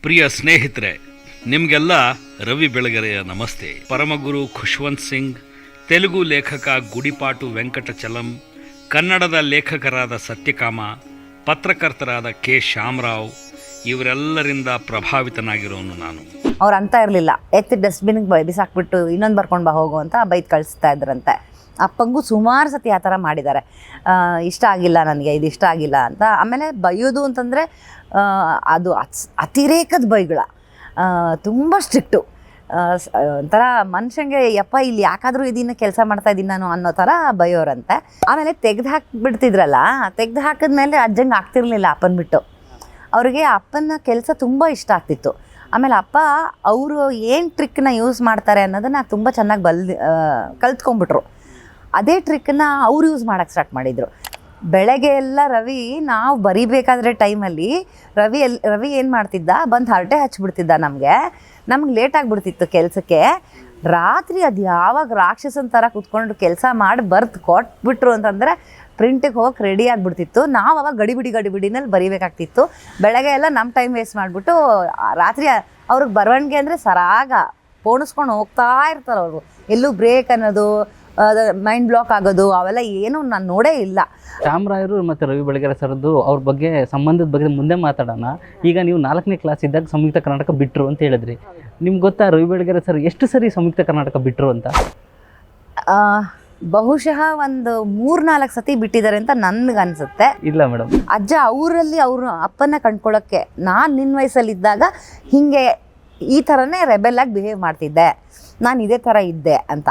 ಪ್ರಿಯ ಸ್ನೇಹಿತರೆ, ನಿಮಗೆಲ್ಲ ರವಿ ಬೆಳಗೆರೆಯ ನಮಸ್ತೆ. ಪರಮಗುರು ಖುಷ್ವಂತ್ ಸಿಂಗ್, ತೆಲುಗು ಲೇಖಕ ಗುಡಿಪಾಟು ವೆಂಕಟಚಲಂ, ಕನ್ನಡದ ಲೇಖಕರಾದ ಸತ್ಯಕಾಮ, ಪತ್ರಕರ್ತರಾದ ಕೆ ಶ್ಯಾಮರಾವ್, ಇವರೆಲ್ಲರಿಂದ ಪ್ರಭಾವಿತನಾಗಿರೋನು ನಾನು. ಅವ್ರು ಅಂತ ಇರಲಿಲ್ಲ, ಎತ್ತಿ ಡಸ್ಟ್ಬಿನ್ಗೆ ಬಿಸಾಕ್ಬಿಟ್ಟು ಇನ್ನೊಂದು ಬರ್ಕೊಂಡು ಬಾ ಹೋಗು ಅಂತ ಬೈದು ಕಳಿಸ್ತಾ ಇದ್ರಂತೆ. ಅಪ್ಪಂಗೂ ಸುಮಾರು ಸತಿ ಆ ಥರ ಮಾಡಿದ್ದಾರೆ. ಇಷ್ಟ ಆಗಿಲ್ಲ ನನಗೆ, ಇದು ಇಷ್ಟ ಆಗಿಲ್ಲ ಅಂತ. ಆಮೇಲೆ ಬೈಯೋದು ಅಂತಂದರೆ ಅದು ಅತಿರೇಕದ ಬೈಗಳ, ತುಂಬ ಸ್ಟ್ರಿಕ್ಟು. ಒಂಥರ ಮನುಷ್ಯಂಗೆ ಯಪ್ಪ ಇಲ್ಲಿ ಯಾಕಾದರೂ ಇದನ್ನು ಕೆಲಸ ಮಾಡ್ತಾಯಿದ್ದೀನಿ ನಾನು ಅನ್ನೋ ಥರ ಬೈಯೋರಂತೆ. ಆಮೇಲೆ ತೆಗೆದು ಹಾಕಿಬಿಡ್ತಿದ್ರಲ್ಲ, ತೆಗೆದು ಹಾಕಿದ್ಮೇಲೆ ಅಜ್ಜಂಗೆ ಆಗ್ತಿರ್ಲಿಲ್ಲ ಅಪ್ಪನ ಬಿಟ್ಟು. ಅವ್ರಿಗೆ ಅಪ್ಪನ ಕೆಲಸ ತುಂಬ ಇಷ್ಟ ಆಗ್ತಿತ್ತು. ಆಮೇಲೆ ಅಪ್ಪ ಅವರು ಏನು ಟ್ರಿಕ್ನ ಯೂಸ್ ಮಾಡ್ತಾರೆ ಅನ್ನೋದನ್ನು ತುಂಬ ಚೆನ್ನಾಗಿ ಕಲ್ತ್ಕೊಂಡ್ಬಿಟ್ರು. ಅದೇ ಟ್ರಿಕ್ನ ಅವ್ರು ಯೂಸ್ ಮಾಡೋಕ್ಕೆ ಸ್ಟಾರ್ಟ್ ಮಾಡಿದರು. ಬೆಳಗ್ಗೆ ಎಲ್ಲ ರವಿ ನಾವು ಬರಿಬೇಕಾದ್ರೆ ಟೈಮಲ್ಲಿ ರವಿ ಏನು ಮಾಡ್ತಿದ್ದ, ಬಂದು ಹರಟೆ ಹಚ್ಬಿಡ್ತಿದ್ದ. ನಮ್ಗೆ ಲೇಟ್ ಆಗಿಬಿಡ್ತಿತ್ತು ಕೆಲಸಕ್ಕೆ. ರಾತ್ರಿ ಅದು ಯಾವಾಗ ರಾಕ್ಷಸನ ಥರ ಕೂತ್ಕೊಂಡು ಕೆಲಸ ಮಾಡಿ ಬರ್ದು ಕೊಟ್ಬಿಟ್ರು ಅಂತಂದರೆ ಪ್ರಿಂಟಿಗೆ ಹೋಗಕ್ಕೆ ರೆಡಿ ಆಗಿಬಿಡ್ತಿತ್ತು. ನಾವು ಅವಾಗ ಗಡಿಬಿಡಿನಲ್ಲಿ ಬರಿಬೇಕಾಗ್ತಿತ್ತು. ಬೆಳಗ್ಗೆ ಎಲ್ಲ ನಮ್ಮ ಟೈಮ್ ವೇಸ್ಟ್ ಮಾಡಿಬಿಟ್ಟು ರಾತ್ರಿ ಅವ್ರಿಗೆ ಬರವಣಿಗೆ ಅಂದರೆ ಸರಾಗ ಪೋಣಿಸ್ಕೊಂಡು ಹೋಗ್ತಾ ಇರ್ತಾರೆ ಅವರು. ಎಲ್ಲೂ ಬ್ರೇಕ್ ಅನ್ನೋದು, ಮೈಂಡ್ ಬ್ಲಾಕ್ ಆಗೋದು ಅವೆಲ್ಲ ಏನೂ ನಾನು ನೋಡೇ ಇಲ್ಲ. ಶ್ಯಾಮರಾಯರು ಮತ್ತು ರವಿ ಬೆಳಗೆರೆ ಸರ್ದು ಅವ್ರ ಬಗ್ಗೆ ಸಂಬಂಧದ ಬಗ್ಗೆ ಮುಂದೆ ಮಾತಾಡೋಣ. ಈಗ ನೀವು 4ನೇ ಕ್ಲಾಸ್ ಇದ್ದಾಗ ಸಂಯುಕ್ತ ಕರ್ನಾಟಕ ಬಿಟ್ಟರು ಅಂತ ಹೇಳಿದ್ರಿ. ನಿಮ್ಗೆ ಗೊತ್ತಾ ರವಿ ಬೆಳಗೆರೆ ಸರ್ ಎಷ್ಟು ಸರಿ ಸಂಯುಕ್ತ ಕರ್ನಾಟಕ ಬಿಟ್ಟರು ಅಂತ? ಬಹುಶಃ ಒಂದು 3-4 ಸತಿ ಬಿಟ್ಟಿದ್ದಾರೆ ಅಂತ ನನಗನ್ಸುತ್ತೆ. ಇಲ್ಲ ಮೇಡಮ್, ಅಜ್ಜ ಅವರಲ್ಲಿ ಅವರು ಅಪ್ಪನ ಕಂಡ್ಕೊಳ್ಳೋಕ್ಕೆ ನಾನು ನಿನ್ನ ವಯಸ್ಸಲ್ಲಿದ್ದಾಗ ಹೀಗೆ ಈ ಥರನೇ ರೆಬೆಲ್ಲಾಗಿ ಬಿಹೇವ್ ಮಾಡ್ತಿದ್ದೆ, ನಾನು ಇದೇ ಥರ ಇದ್ದೆ ಅಂತ.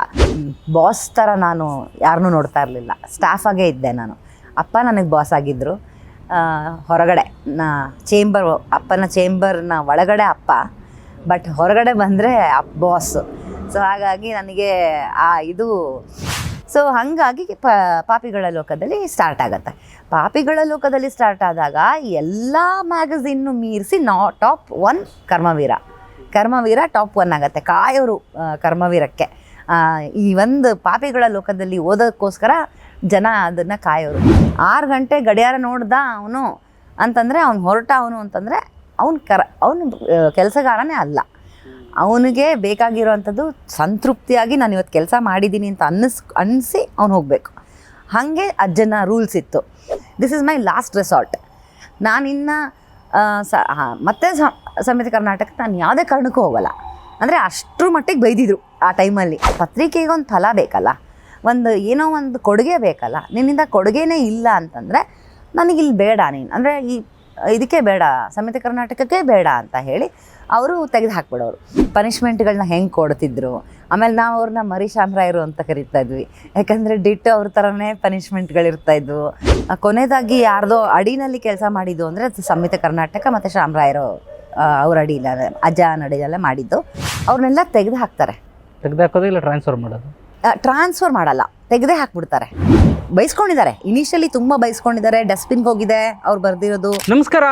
ಬಾಸ್ ಥರ ನಾನು ಯಾರನ್ನೂ ನೋಡ್ತಾ ಇರಲಿಲ್ಲ, ಸ್ಟಾಫಾಗೇ ಇದ್ದೆ ನಾನು. ಅಪ್ಪ ನನಗೆ ಬಾಸ್ ಆಗಿದ್ದರು. ಹೊರಗಡೆ ಅಪ್ಪನ ಚೇಂಬರ್ನ ಒಳಗಡೆ ಅಪ್ಪ, ಬಟ್ ಹೊರಗಡೆ ಬಂದರೆ ಬಾಸು. ಸೊ ಹಾಗಾಗಿ ನನಗೆ ಇದು ಹಾಗಾಗಿ ಪಾಪಿಗಳ ಲೋಕದಲ್ಲಿ ಸ್ಟಾರ್ಟ್ ಆಗುತ್ತೆ. ಪಾಪಿಗಳ ಲೋಕದಲ್ಲಿ ಸ್ಟಾರ್ಟ್ ಆದಾಗ ಎಲ್ಲ ಮ್ಯಾಗಝಿನ್ನು ಮೀರಿಸಿ ಟಾಪ್ 1 ಕರ್ಮವೀರ ಟಾಪ್ 1 ಆಗುತ್ತೆ. ಕಾಯೋರು ಕರ್ಮವೀರಕ್ಕೆ. ಈ ಒಂದು ಪಾಪಿಗಳ ಲೋಕದಲ್ಲಿ ಓದೋಕ್ಕೋಸ್ಕರ ಜನ ಅದನ್ನು ಕಾಯೋರು. 6 ಗಂಟೆ ಗಡಿಯಾರ ನೋಡ್ದ ಅವನು ಅಂತಂದರೆ ಅವ್ನು ಹೊರಟವನು ಅಂತಂದರೆ ಅವನು ಕೆಲಸಗಾರನೇ ಅಲ್ಲ. ಅವನಿಗೆ ಬೇಕಾಗಿರೋವಂಥದ್ದು ಸಂತೃಪ್ತಿಯಾಗಿ ನಾನು ಇವತ್ತು ಕೆಲಸ ಮಾಡಿದ್ದೀನಿ ಅಂತ ಅನ್ನಿಸಿ ಅವ್ನು ಹೋಗಬೇಕು. ಹಾಗೆ ಅಜ್ಜನ ರೂಲ್ಸ್ ಇತ್ತು. This is my last resort. ನಾನಿನ್ನು ಮತ್ತೆ ಸಮಿತಿ ಕರ್ನಾಟಕಕ್ಕೆ ನಾನು ಯಾವುದೇ ಕಾರಣಕ್ಕೂ ಹೋಗಲ್ಲ. ಅಂದರೆ ಅಷ್ಟರ ಮಟ್ಟಿಗೆ ಬೈದಿದ್ರು ಆ ಟೈಮಲ್ಲಿ. ಪತ್ರಿಕೆಗೆ ಒಂದು ಫಲ ಬೇಕಲ್ಲ, ಏನೋ ಒಂದು ಕೊಡುಗೆ ಬೇಕಲ್ಲ. ನಿನ್ನಿಂದ ಕೊಡುಗೆನೇ ಇಲ್ಲ ಅಂತಂದರೆ ನನಗಿಲ್ಲಿ ಬೇಡ, ನೀನು ಅಂದರೆ ಇದಕ್ಕೆ ಬೇಡ, ಸಮಿತಿ ಕರ್ನಾಟಕಕ್ಕೆ ಬೇಡ ಅಂತ ಹೇಳಿ ಅವರು ತೆಗೆದು ಹಾಕ್ಬಿಡೋರು. ಪನಿಷ್ಮೆಂಟ್ಗಳನ್ನ ಹೆಂಗೆ ಕೊಡ್ತಿದ್ರು. ಆಮೇಲೆ ನಾವು ಅವ್ರನ್ನ ಮರಿ ಶ್ಯಾಮರಾಯರು ಅಂತ ಕರಿತಾ ಇದ್ವಿ, ಯಾಕಂದರೆ ಡಿಟ್ಟು ಅವ್ರ ಥರನೇ ಪನಿಷ್ಮೆಂಟ್ಗಳಿರ್ತಾಯಿದ್ವು. ಕೊನೆಯದಾಗಿ ಯಾರ್ದೋ ಅಡಿನಲ್ಲಿ ಕೆಲಸ ಮಾಡಿದ್ದು ಅಂದರೆ ಸಮಿತಿ ಕರ್ನಾಟಕ ಮತ್ತು ಶ್ಯಾಮರಾಯರು ಅವ್ರ ಅಡಿಲ್ಲ, ಅಜ್ಜನ ಅಡಿಯಲ್ಲೇ ಮಾಡಿದ್ದು. ಅವ್ರನ್ನೆಲ್ಲ ತೆಗೆದು ಹಾಕ್ತಾರೆ. ತೆಗೆದು ಹಾಕೋದು ಇಲ್ಲ ಟ್ರಾನ್ಸ್ಫರ್ ಮಾಡೋದು? ಟ್ರಾನ್ಸ್ಫರ್ ಮಾಡಲ್ಲ, ತೆಗೆದೇ ಹಾಕ್ಬಿಡ್ತಾರೆ. ಬೈಸ್ಕೊಂಡಿದ್ದಾರೆ, ಇನಿಷಿಯಲಿ ತುಂಬ ಬೈಸ್ಕೊಂಡಿದ್ದಾರೆ. ಡಸ್ಟ್ಬಿನ್ಗೆ ಹೋಗಿದೆ ಅವ್ರು ಬರೆದಿರೋದು. ನಮಸ್ಕಾರ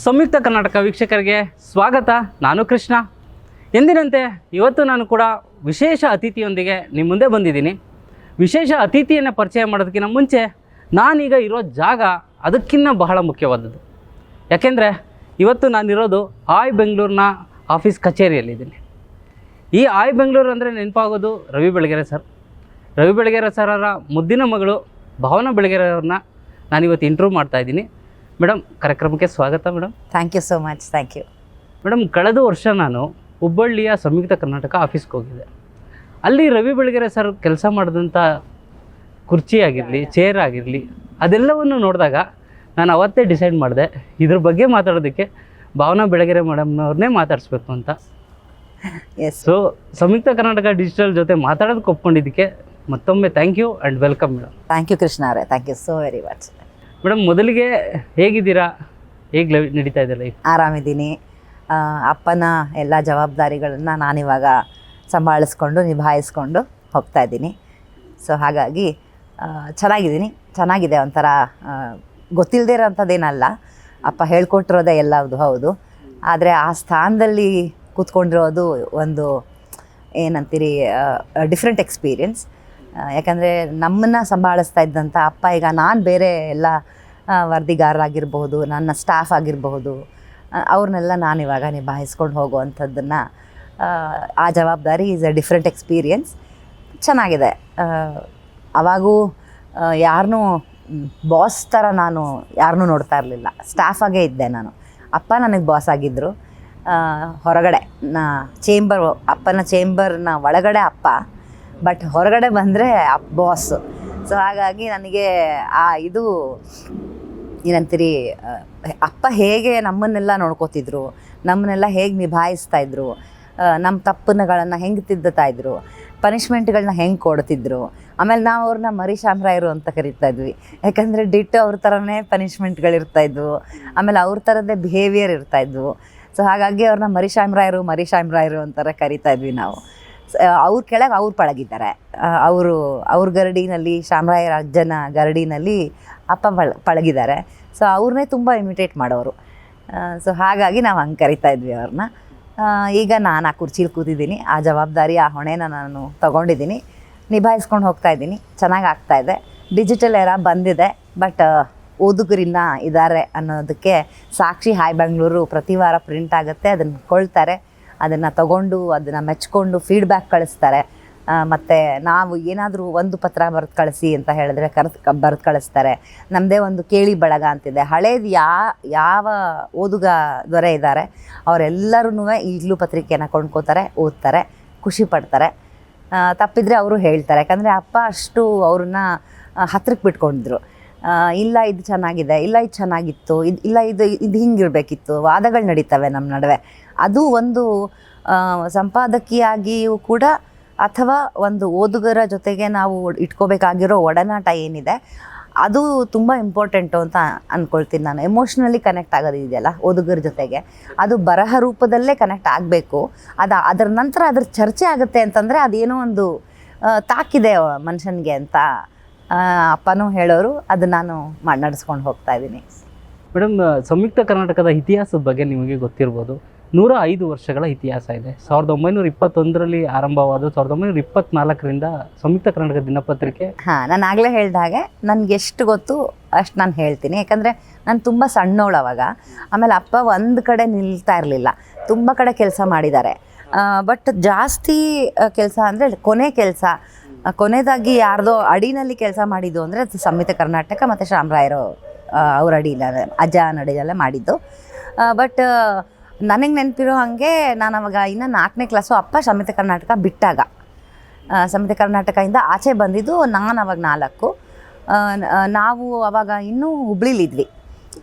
ಸಂಯುಕ್ತ ಕರ್ನಾಟಕ ವೀಕ್ಷಕರಿಗೆ ಸ್ವಾಗತ. ನಾನು ಕೃಷ್ಣ. ಎಂದಿನಂತೆ ಇವತ್ತು ನಾನು ಕೂಡ ವಿಶೇಷ ಅತಿಥಿಯೊಂದಿಗೆ ನಿಮ್ಮ ಮುಂದೆ ಬಂದಿದ್ದೀನಿ. ವಿಶೇಷ ಅತಿಥಿಯನ್ನು ಪರಿಚಯ ಮಾಡೋದಕ್ಕಿಂತ ಮುಂಚೆ ನಾನೀಗ ಇರೋ ಜಾಗ ಅದಕ್ಕಿಂತ ಬಹಳ ಮುಖ್ಯವಾದದ್ದು. ಯಾಕೆಂದರೆ ಇವತ್ತು ನಾನಿರೋದು ಬೆಂಗಳೂರಿನ ಆಫೀಸ್ ಕಚೇರಿಯಲ್ಲಿದ್ದೀನಿ. ಈ ಬೆಂಗಳೂರು ಅಂದರೆ ನೆನಪಾಗೋದು ರವಿ ಬೆಳಗೆರೆ ಸರ್. ರವಿ ಬೆಳಗೆರೆ ಸರರ ಮುದ್ದಿನ ಮಗಳು ಭಾವನಾ ಬೆಳಗೆರೆ ಅವ್ರನ್ನ ನಾನಿವತ್ತು ಇಂಟರ್ವ್ಯೂ ಮಾಡ್ತಾಯಿದ್ದೀನಿ. ಮೇಡಮ್, ಕಾರ್ಯಕ್ರಮಕ್ಕೆ ಸ್ವಾಗತ madam. Thank you so much. Thank you madam. ಕಳೆದ ವರ್ಷ ನಾನು ಹುಬ್ಬಳ್ಳಿಯ ಸಂಯುಕ್ತ ಕರ್ನಾಟಕ ಆಫೀಸ್ಗೆ ಹೋಗಿದ್ದೆ. ಅಲ್ಲಿ ರವಿ ಬೆಳಗೆರೆ ಸರ್ ಕೆಲಸ ಮಾಡಿದಂಥ ಕುರ್ಚಿ ಆಗಿರಲಿ, ಚೇರ್ ಆಗಿರಲಿ, ಅದೆಲ್ಲವನ್ನು ನೋಡಿದಾಗ ನಾನು ಅವತ್ತೇ ಡಿಸೈಡ್ ಮಾಡಿದೆ ಇದ್ರ ಬಗ್ಗೆ ಮಾತಾಡೋದಕ್ಕೆ ಭಾವನಾ ಬೆಳಗೆರೆ ಮೇಡಮ್ನವ್ರನ್ನೇ ಮಾತಾಡಿಸ್ಬೇಕು ಅಂತ. Yes. So Samyukta Karnataka digital ಜೊತೆ ಮಾತಾಡೋದಕ್ಕೆ ಒಪ್ಕೊಂಡಿದ್ದಕ್ಕೆ ಮತ್ತೊಮ್ಮೆ thank you and welcome madam. Thank you Krishna ಅವರೇ, thank you so very much. Madam, ಮೊದಲಿಗೆ ಹೇಗಿದ್ದೀರಾ? ಹೇಗೆ ನಡೀತಾ ಇದೆ ಲೈಫ್? ಆರಾಮಿದ್ದೀನಿ. ಅಪ್ಪನ ಎಲ್ಲ ಜವಾಬ್ದಾರಿಗಳನ್ನು ನಾನಿವಾಗ ಸಂಭಾಳಿಸ್ಕೊಂಡು ನಿಭಾಯಿಸ್ಕೊಂಡು ಹೋಗ್ತಾ ಇದ್ದೀನಿ. ಸೊ ಹಾಗಾಗಿ ಚೆನ್ನಾಗಿದೆ. ಒಂಥರ ಗೊತ್ತಿಲ್ಲದೇ ಇರೋಂಥದ್ದೇನಲ್ಲ, ಅಪ್ಪ ಹೇಳ್ಕೊಟ್ಟಿರೋದೇ ಎಲ್ಲವುದು ಹೌದು. ಆದರೆ ಆ ಸ್ಥಾನದಲ್ಲಿ ಕೂತ್ಕೊಂಡಿರೋದು ಒಂದು ಏನಂತೀರಿ, ಡಿಫ್ರೆಂಟ್ ಎಕ್ಸ್ಪೀರಿಯನ್ಸ್. ಯಾಕಂದರೆ ನಮ್ಮನ್ನು ಸಂಭಾಳಿಸ್ತಾ ಇದ್ದಂಥ ಅಪ್ಪ ಈಗ ನಾನು ಬೇರೆ ಎಲ್ಲ ವರದಿಗಾರರಾಗಿರ್ಬಹುದು, ನನ್ನ ಸ್ಟಾಫ್ ಆಗಿರಬಹುದು, ಅವ್ರನ್ನೆಲ್ಲ ನಾನು ಇವಾಗ ನಿಭಾಯಿಸ್ಕೊಂಡು ಹೋಗುವಂಥದ್ದನ್ನು ಆ ಜವಾಬ್ದಾರಿ ಈಸ್ ಅ ಡಿಫ್ರೆಂಟ್ ಎಕ್ಸ್ಪೀರಿಯನ್ಸ್. ಚೆನ್ನಾಗಿದೆ. ಅವಾಗೂ ಯಾರನ್ನೂ ಬಾಸ್ ಥರ ನಾನು ಯಾರನ್ನೂ ನೋಡ್ತಾ ಇರಲಿಲ್ಲ, ಸ್ಟಾಫಾಗೇ ಇದ್ದೆ ನಾನು. ಅಪ್ಪ ನನಗೆ ಬಾಸ್ ಆಗಿದ್ದರು. ಹೊರಗಡೆ ಅಪ್ಪನ ಚೇಂಬರ್ನ ಒಳಗಡೆ ಅಪ್ಪ, ಬಟ್ ಹೊರಗಡೆ ಬಂದರೆ ಬಾಸು. ಸೊ ಹಾಗಾಗಿ ನನಗೆ ಇದು ಏನಂತೀರಿ, ಅಪ್ಪ ಹೇಗೆ ನಮ್ಮನ್ನೆಲ್ಲ ನೋಡ್ಕೋತಿದ್ರು, ನಮ್ಮನ್ನೆಲ್ಲ ಹೇಗೆ ನಿಭಾಯಿಸ್ತಾಯಿದ್ರು, ನಮ್ಮ ತಪ್ಪುಗಳನ್ನು ಹೆಂಗೆ ತಿದ್ದುತ್ತಾ-ಇದ್ರು, ಪನಿಷ್ಮೆಂಟ್ಗಳನ್ನ ಹೆಂಗೆ ಕೊಡ್ತಿದ್ರು. ಆಮೇಲೆ ನಾವು ಅವ್ರನ್ನ ಮರಿ ಶಾಮರಾಯರು ಅಂತ ಕರಿತಾ ಇದ್ವಿ, ಯಾಕಂದರೆ ಡಿಟ್ಟು ಅವ್ರ ಥರನೇ ಪನಿಷ್ಮೆಂಟ್ಗಳಿರ್ತಾಯಿದ್ವು, ಆಮೇಲೆ ಅವ್ರ ಥರದ್ದೇ ಬಿಹೇವಿಯರ್ ಇರ್ತಾಯಿದ್ವು. ಸೊ ಹಾಗಾಗಿ ಅವ್ರನ್ನ ಮರಿ ಶಾಮರಾಯರು ಅಂತಾರೆ ಕರಿತಾ ಇದ್ವಿ ನಾವು. ಅವ್ರ ಕೆಳಗೆ ಅವ್ರು ಪಳಗಿದ್ದಾರೆ. ಅವ್ರ ಗರಡಿನಲ್ಲಿ, ಶಾಮರಾಯರ ಅಜ್ಜನ ಗರಡಿನಲ್ಲಿ ಅಪ್ಪ ಪಳಗಿದ್ದಾರೆ. ಸೊ ಅವ್ರನ್ನೇ ತುಂಬ ಇಮಿಟೇಟ್ ಮಾಡೋರು. ಸೊ ಹಾಗಾಗಿ ನಾವು ಹಂಗೆ ಕರಿತಾ ಇದ್ವಿ ಅವ್ರನ್ನ. ಈಗ ನಾನು ಆ ಕುರ್ಚೀಲಿ ಕೂತಿದ್ದೀನಿ, ಆ ಜವಾಬ್ದಾರಿ, ಆ ಹೊಣೆನ ನಾನು ತೊಗೊಂಡಿದ್ದೀನಿ, ನಿಭಾಯಿಸ್ಕೊಂಡು ಹೋಗ್ತಾಯಿದ್ದೀನಿ. ಚೆನ್ನಾಗಿ ಆಗ್ತಾಯಿದೆ. ಡಿಜಿಟಲ್ ಎರಾ ಬಂದಿದೆ, ಬಟ್ ಓದುಗರಿನ್ನ ಇದ್ದಾರೆ ಅನ್ನೋದಕ್ಕೆ ಸಾಕ್ಷಿ. ಹಾಯ್ ಬೆಂಗಳೂರು ಪ್ರತಿ ವಾರ ಪ್ರಿಂಟ್ ಆಗುತ್ತೆ, ಅದನ್ನು ಕೊಳ್ತಾರೆ, ಅದನ್ನು ತಗೊಂಡು ಅದನ್ನು ಮೆಚ್ಕೊಂಡು ಫೀಡ್ಬ್ಯಾಕ್ ಕಳಿಸ್ತಾರೆ. ಮತ್ತು ನಾವು ಏನಾದರೂ ಒಂದು ಪತ್ರ ಬರೆದು ಕಳಿಸಿ ಅಂತ ಹೇಳಿದ್ರೆ ಬರೆದು ಕಳಿಸ್ತಾರೆ. ನಮ್ಮದೇ ಒಂದು ಕೇಳಿ ಬಳಗ ಅಂತಿದೆ. ಹಳೇದು ಯಾವ ಓದುಗ ದೊರೆ ಇದ್ದಾರೆ ಅವರೆಲ್ಲರೂ ಈಗಲೂ ಪತ್ರಿಕೆಯನ್ನು ಕೊಂಡ್ಕೋತಾರೆ, ಓದ್ತಾರೆ, ಖುಷಿ ಪಡ್ತಾರೆ. ತಪ್ಪಿದರೆ ಅವರು ಹೇಳ್ತಾರೆ, ಯಾಕಂದರೆ ಅಪ್ಪ ಅಷ್ಟು ಅವ್ರನ್ನ ಹತ್ರಕ್ಕೆ ಬಿಟ್ಕೊಂಡಿದ್ರು. ಇಲ್ಲ ಇದು ಚೆನ್ನಾಗಿದೆ, ಇಲ್ಲ ಇದು ಚೆನ್ನಾಗಿತ್ತು, ಇದು ಹಿಂಗಿರಬೇಕಿತ್ತು, ವಾದಗಳು ನಡೀತವೆ ನಮ್ಮ ನಡುವೆ. ಅದು ಒಂದು ಸಂಪಾದಕಿಯಾಗಿಯೂ ಕೂಡ, ಅಥವಾ ಒಂದು ಓದುಗರ ಜೊತೆಗೆ ನಾವು ಇಟ್ಕೋಬೇಕಾಗಿರೋ ಒಡನಾಟ ಏನಿದೆ ಅದು ತುಂಬ ಇಂಪಾರ್ಟೆಂಟು ಅಂತ ಅಂದ್ಕೊಳ್ತೀನಿ ನಾನು. ಎಮೋಷ್ನಲಿ ಕನೆಕ್ಟ್ ಆಗೋದಿದೆಯಲ್ಲ ಓದುಗರ ಜೊತೆಗೆ, ಅದು ಬರಹ ರೂಪದಲ್ಲೇ ಕನೆಕ್ಟ್ ಆಗಬೇಕು. ಅದರ ನಂತರ ಅದ್ರ ಚರ್ಚೆ ಆಗುತ್ತೆ ಅಂತಂದರೆ ಅದೇನೋ ಒಂದು ತಾಕಿದೆ ಮನುಷ್ಯನಿಗೆ ಅಂತ ಅಪ್ಪನೂ ಹೇಳೋರು. ಅದು ನಾನು ನಡೆಸ್ಕೊಂಡು ಹೋಗ್ತಾ ಇದ್ದೀನಿ. ಮೇಡಮ್, ಸಂಯುಕ್ತ ಕರ್ನಾಟಕದ ಇತಿಹಾಸದ ಬಗ್ಗೆ ನಿಮಗೆ ಗೊತ್ತಿರ್ಬೋದು. 105 ವರ್ಷಗಳ ಇತಿಹಾಸ ಇದೆ. 1921ರಲ್ಲಿ ಆರಂಭವಾದ 1924ರಿಂದ ಸಂಯುಕ್ತ ಕರ್ನಾಟಕ ದಿನಪತ್ರಿಕೆ. ನಾನು ಆಗಲೇ ಹೇಳಿದ ಹಾಗೆ ನನಗೆ ಎಷ್ಟು ಗೊತ್ತು ಅಷ್ಟು ನಾನು ಹೇಳ್ತೀನಿ, ಯಾಕಂದರೆ ನಾನು ತುಂಬ ಸಣ್ಣವಳು ಅವಾಗ. ಆಮೇಲೆ ಅಪ್ಪ ಒಂದು ಕಡೆ ನಿಲ್ತಾ ಇರಲಿಲ್ಲ, ತುಂಬ ಕಡೆ ಕೆಲಸ ಮಾಡಿದ್ದಾರೆ. ಬಟ್ ಜಾಸ್ತಿ ಕೆಲಸ ಅಂದರೆ ಕೊನೆಯದಾಗಿ ಯಾರ್ದೋ ಅಡಿನಲ್ಲಿ ಕೆಲಸ ಮಾಡಿದ್ದು ಅಂದರೆ ಅದು ಸಂಯುಕ್ತ ಕರ್ನಾಟಕ ಮತ್ತು ಶಾಮರಾಯರು ಅವ್ರ ಅಡಿಯಲ್ಲಿ, ಅಜ್ಜನ ಅಡಿಯಲ್ಲೇ ಮಾಡಿದ್ದು. ಬಟ್ ನನಗೆ ನೆನಪಿರೋ ಹಾಗೆ ನಾನು ಅವಾಗ ಇನ್ನು 4ನೇ ಕ್ಲಾಸು. ಅಪ್ಪ ಸಂಯುಕ್ತ ಕರ್ನಾಟಕ ಬಿಟ್ಟಾಗ, ಸಂಯುಕ್ತ ಕರ್ನಾಟಕದಿಂದ ಆಚೆ ಬಂದಿದ್ದು ನಾನು ಅವಾಗ 4. ನಾವು ಅವಾಗ ಇನ್ನೂ ಹುಬ್ಳಿಲಿದ್ವಿ.